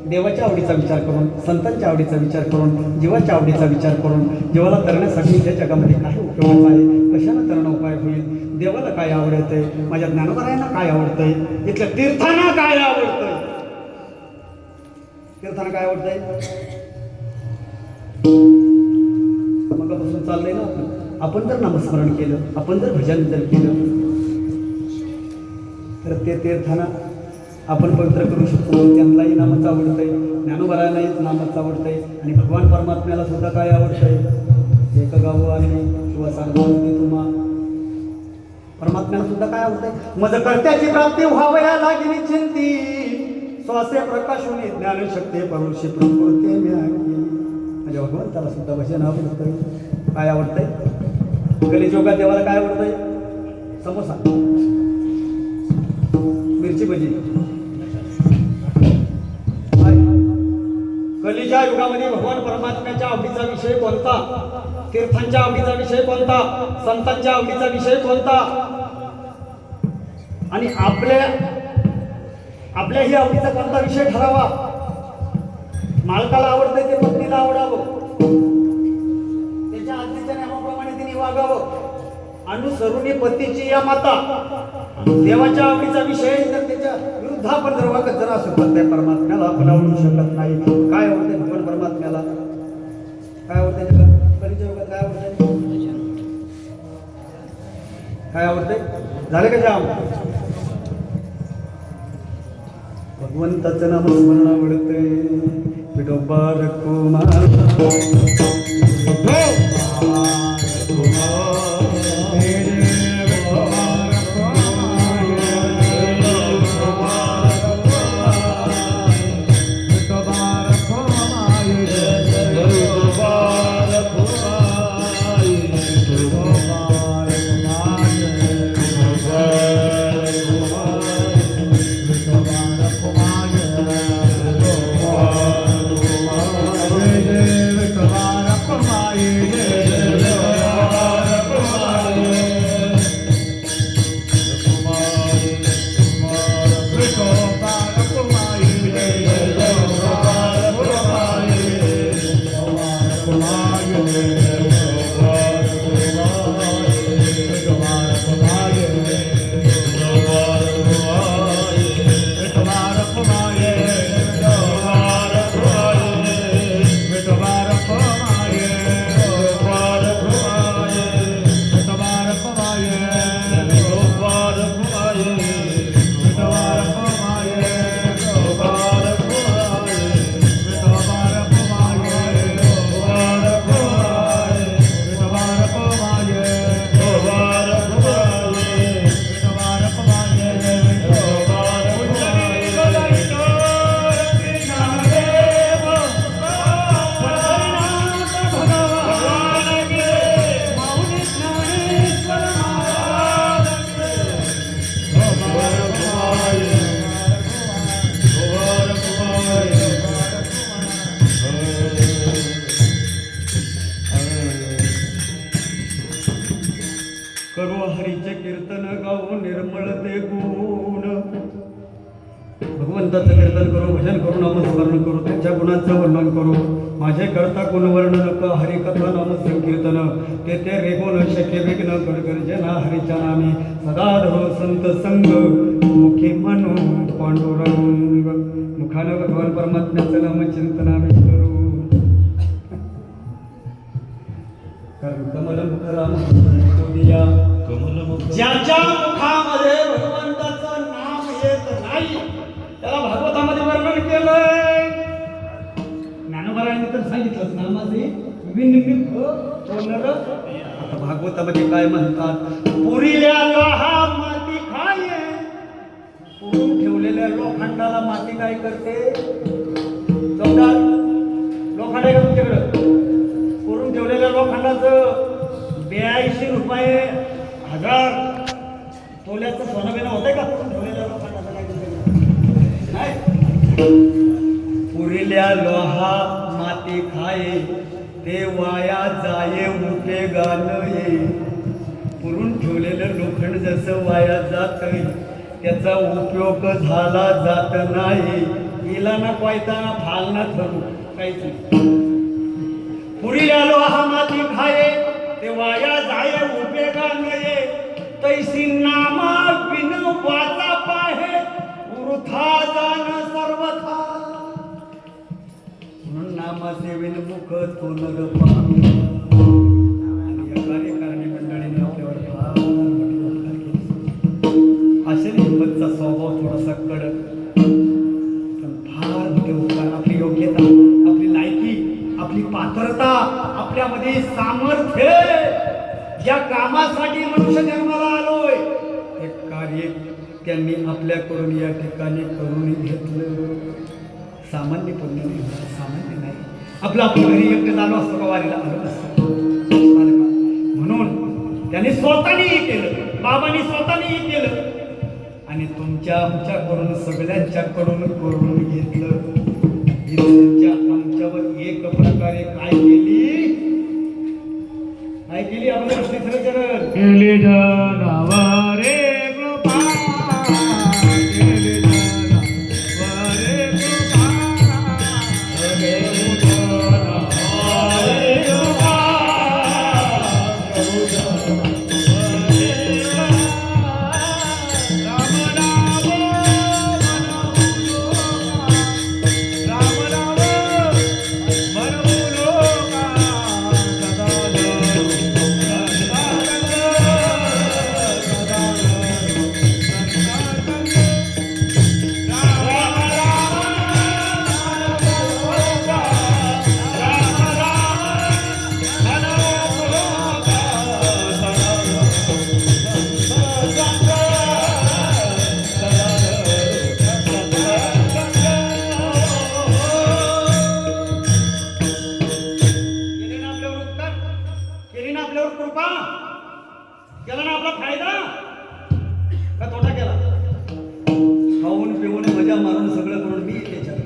देवाच्या आवडीचा विचार करून, संतांच्या आवडीचा विचार करून, जीवाच्या आवडीचा विचार करून, जीवाला करण्यासाठी या जगामध्ये काय उपयोगाचं आहे, कशाला करणं उपाय होईल, देवाला काय आवडतंय, माझ्या ज्ञानोबरायांना काय आवडतंय, इथल्या तीर्थांना काय आवडतंय, तीर्थांना काय आवडतंय मगापासून चाललंय ना आपलं. आपण जर नामस्मरण केलं, आपण जर भजन जर केलं तर ते तीर्थांना आपण पवित्र करू शकतो. त्यांनाही नामच आवडतंय, ज्ञानोबरायांनाही नामच आवडतंय आणि भगवान परमात्म्याला सुद्धा काय आवडतंय, एक गाव आणि किंवा सांगते तुम्हा परमात्म्याला सुद्धा काय आवडतंय, मज कर्त्याची प्राप्ती व्हावया लागली चिंती, श्वासे प्रकाशून ज्ञानशक्ती परुषी प्रकृती म्हणजे भगवंताला सुद्धा भजन आवडतंय. काय आवडतंय कलियुगात देवाला काय आवडतंय, समोसा मिरची भजी. कलीच्या युगामध्ये भगवान परमात्म्याच्या आवडीचा विषय कोणता, तीर्थांच्या आवडीचा विषय कोणता, संतांच्या आवडीचा विषय कोणता. आणि आपल्याही आवडीचा कोणता विषय ठरावा. मालकाला आवडतंय ते पत्नीला आवडावं, त्याच्या आज्ञेच्या नियमाप्रमाणे तिने वागावं. अनुसरुणी पतीची या माता. देवाच्या आवडीचा विषय तर त्याच्या विरुद्ध आपण जर वागत जर असू तर त्या परमात्म्याला आपण आवडू शकत नाही. काय आवडते भगवान परमात्म्याला, काय आवडते कलीच्या युगात, काय आवडते, काय आवडते, झाले का जाम. भगवंताचं नाम स्मरण आवडते. विठोबा रघुमार करू हरीचे कीर्तन गाऊ निर्मळ ते गुण. भगवंताचं कीर्तन करू, भजन करू, नामस्मरण करू, त्यांच्या गुणांचं वर्णन करू. माझे करता गुण वर्णन हरिकथा नाम संकीर्तन ते रे गुण शक्य विघ्न गडगर्जना हरीच्या नामी सदा धरो संत संग मुखी म्हणू पांडुरंग. मुखानं भगवान परमात्म्याचं नाम चिंतनावे करू. कारण कमलमुख राम ज्याच्या मुखामध्ये भगवंताचं नाम येत नाही त्याला निर्माण केलंय. ज्ञानोबारायांनी तर सांगितलंच ना माझे विनिमित्त होणार. आता भागवतामध्ये काय म्हणतात, पुरील्या लोहा माती खाये. पुरून ठेवलेल्या लोखंडाला माती काय करते? चौदार लोखंड आहे का तुमच्याकडं? पुरून ठेवलेल्या लोखंडाचं 82 रुपये 1000 तोल्याचं सोनं बिनं होतंय का? पुरून ठेवलेल्या लोखंडाचं काय करते? नाही. पुरील्या लोहा माती खाये, ते वाया जाये उपयोगानं ये. पुरून ठेवलेलं लोखंड जसं वाया जातंय, त्याचा उपयोग झाला जात नाही. हिला ना पायताना फाल ना ठरू काहीच नाही. पुरील्या लोहा माती खाये, ते वाया जाये उपयोगानं ये. तैसी नामा बिन वाचा पाहे, वृथा जाण सर्वथा. म्हणून नामासेवेन मुख तोंड पाहे. आणि या कार्यकारिणी मंडळीने आपल्यावर फार मोठी उपकार केले. अशा हिंमतचा स्वभाव थोडासा कडक, पण फार मोठे उपकार. आपली योग्यता, आपली लायकी, आपली पात्रता, आपल्यामध्ये सामर्थ्य, ज्या कामासाठी मनुष्य जन्माला आलोय हे कार्य त्यांनी आपल्याकडून या ठिकाणी करून घेतलं. सामान्य पुण्य नाही, सामान्य नाही. आपलं घरी एकटं झालो असतो का वारीला आलो असतो? म्हणून त्यांनी स्वतःनेही केलं, बाबांनी स्वतःनेही केलं आणि आमच्याकडून सगळ्यांच्याकडून करून घेतलं. आमच्यावर एक प्रकारे काय केली आपल्या श्रीचरण केले जनावरे कृपा, केले जनावरे कृपा, केले जनावरे कृपा, केले जनावरे कृपा. राम नाम मनवू लोका, केली ना आपल्यावर कृपा, केला ना आपला फायदा का तोटा केला? खाऊन पिऊन मजा मारून सगळं करून मी त्याच्यात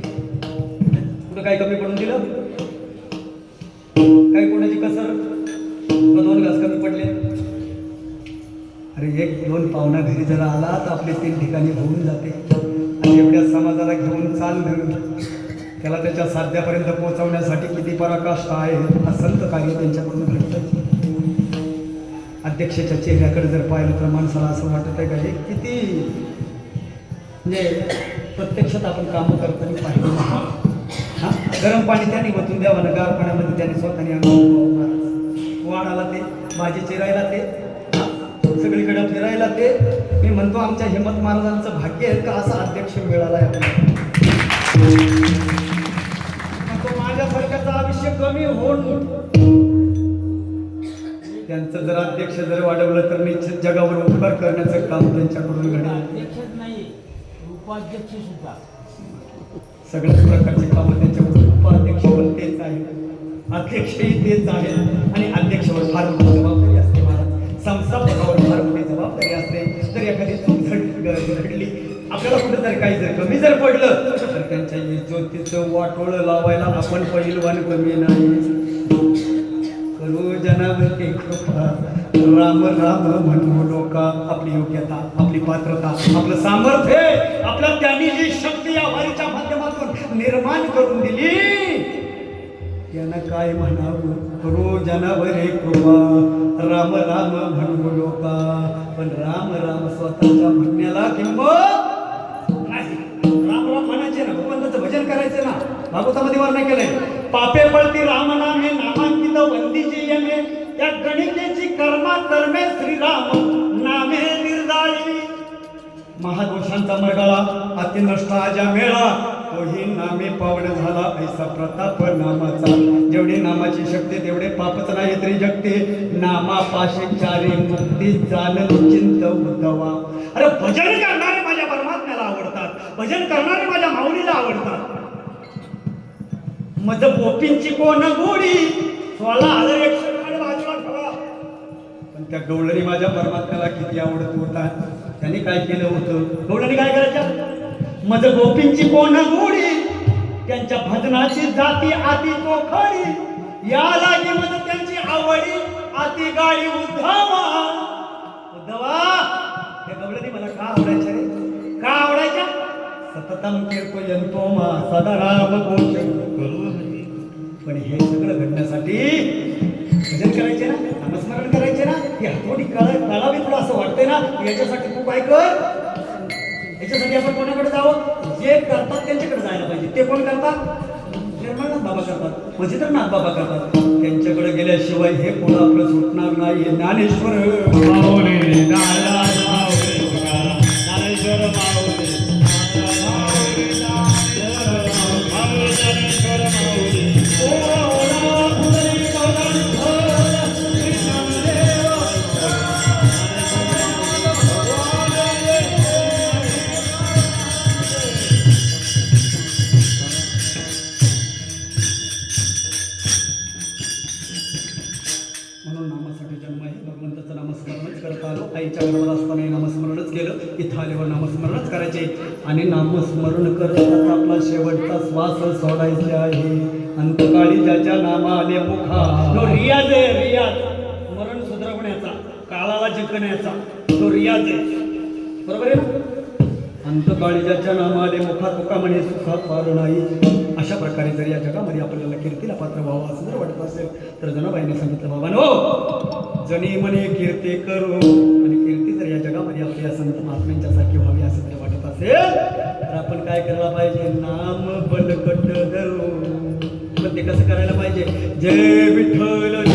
कुठं काही कमी पडून दिलं? काही कोणाची कसर? 2 घास कमी पडले? अरे 1-2 पाहुणा घरी जरा आला तर आपले 3 ठिकाणी होऊन जाते. आणि एवढ्या समाजाला घेऊन चालणं, त्याला त्याच्या साध्यापर्यंत पोहोचवण्यासाठी किती पराकाष्ठ आहे. असंत कार्य त्यांच्याकडून घडतं. अध्यक्षाच्या चेहऱ्याकडे जर पाहिलं तर माणसाला असं वाटत आहे का हे किती म्हणजे प्रत्यक्षात आपण कामं करताना पाहिजे. हां, गरम पाणी त्यांनी वतून द्यावं, गार पाण्यामध्ये त्यांनी स्वतःने वाढाला ते, भाजी चिरायला ते, सगळीकडे फिरायला ते. मी म्हणतो आमच्या हिम्मत महाराजांचं भाग्य आहे का असा अध्यक्ष मिळाला आहे आपल्याला. तो माझ्यासारख्याचं आयुष्य कमी होऊन त्यांचं जर अध्यक्ष जर वाढवलं तर निश्चित जगावर उपकार करण्याचं काम त्यांच्याकडून घडेल. अध्यक्षच नाही, उपाध्यक्ष सुद्धा. सगळ्याच प्रकारचे कामं त्यांच्याकडून. उपाध्यक्ष पण तेच आहे, अध्यक्षही तेच आहे. आणि अध्यक्षावर फार मोठी जबाबदारी असते महाराज. संस्थापकावर फार मोठी जबाबदारी असते. जर एखादी चूक घडली, आपल्याला कुठं जर काही जर कमी जर पडलं तर त्यांच्या ज्योतीचं वाटोळं लावायला आपण पहिलवान कमी नाही. करू जनावरती कृपा, राम राम म्हणू लोका. आपली योग्यता, आपली पात्रता, आपलं सामर्थ्य, आपल्या त्यांनी जी शक्ती या वारीच्या माध्यमातून निर्माण करून दिली, यांना काय म्हणावं? करू जनावरे कृपा, राम राम म्हणू लोका. पण राम राम स्वतःच्या म्हणण्याला किंमत नाही. राम राम म्हणायचे ना, भगवंताचं भजन करायचं ना. भागवतामध्ये वर्णन केलंय, पापे पळती राम नामे नामांकित वंदीचे यमे. या गणितेची कर्मा कर्मे श्रीराम नामे निर्दाळी. महादोषांचा मरगळा अति नष्ट आजा मेळा. तोही नामे पावन झाला ऐसा प्रताप नामाचा. जेवढी नामाची शक्ती तेवढे पापच नाही तरी जगते. नामापाशी चारी मुक्ती जाणली चिंत उद्धवा. अरे भजन करणारे माझ्या परमात्म्याला आवडतात, भजन करणारे माझ्या माऊलीला आवडतात. मज गोपींची कोण गोडी 16,100 बाजूला ठेवा. पण त्या गवळणी माझ्या परमात्म्याला किती आवडत होता. त्यांनी काय केलं होतं? गवळणी काय करायच्या? मज गोपींची कोण गोडी त्यांच्या भजनाची जाती आती चोखडी. या लागी मज त्यांची आवडी आती गाडी उद्धवा. उद्धवा त्या गवळणी मला का आवडायच्या रे? का आवडायच्या? सततम कीर्तयन्तो मा सदा नाम घोष करू. पण हे सगळं घडण्यासाठी भजन करायचे ना, नामस्मरण करायचे ना, ही हातोडी काढावी तुला असं वाटतंय ना, याच्यासाठी तू काय कर, याच्यासाठी आपण कोणाकडे जावं? जे करतात त्यांच्याकडे जायला पाहिजे. ते कोण करतात? निर्मळनाथ बाबा करतात, मजित्रनाथ बाबा करतात. त्यांच्याकडे गेल्याशिवाय हे कोण आपलं सुटणार नाही. ज्ञानेश्वर माऊली नारायण माऊली तुकाराम ज्ञानेश्वर माऊली म्हणून नामासाठी जन्म आहे. भगवंताचं नामस्मरणच करत आलो. आईच्या घरावर असताना नामस्मरणच केलं. इथं आल्यावर नामस्मरणच करायचे आणि नामस्मरण करत आपला शेवटचा श्वास सोडायचा आहे. अंतकाळी ज्याच्या नामाले मुखा. तो रियाज आहे, रियाज. स्मरण सुधारवण्याचा, काळाला जिंकण्याचा तो रियाज आहे. बरोबर आहे ना? अंतकाळी ज्याच्या नामाले मुखा तुका म्हणे सुखा फार नाही. अशा प्रकारे जर या जगामध्ये आपल्याला कीर्तीला पात्र व्हावं असं जर वाटत असेल तर जनाबाईने सांगितलं, बाबांनो जनी म्हणे कीर्ती करू. आणि कीर्ती जर या जगामध्ये आपल्या संत महात्म्यांच्यासारखी व्हावी असं जर वाटत असेल तर आपण काय करायला पाहिजे? नाम बलकट धरू. पण ते कसं करायला पाहिजे? जय विठ्ठल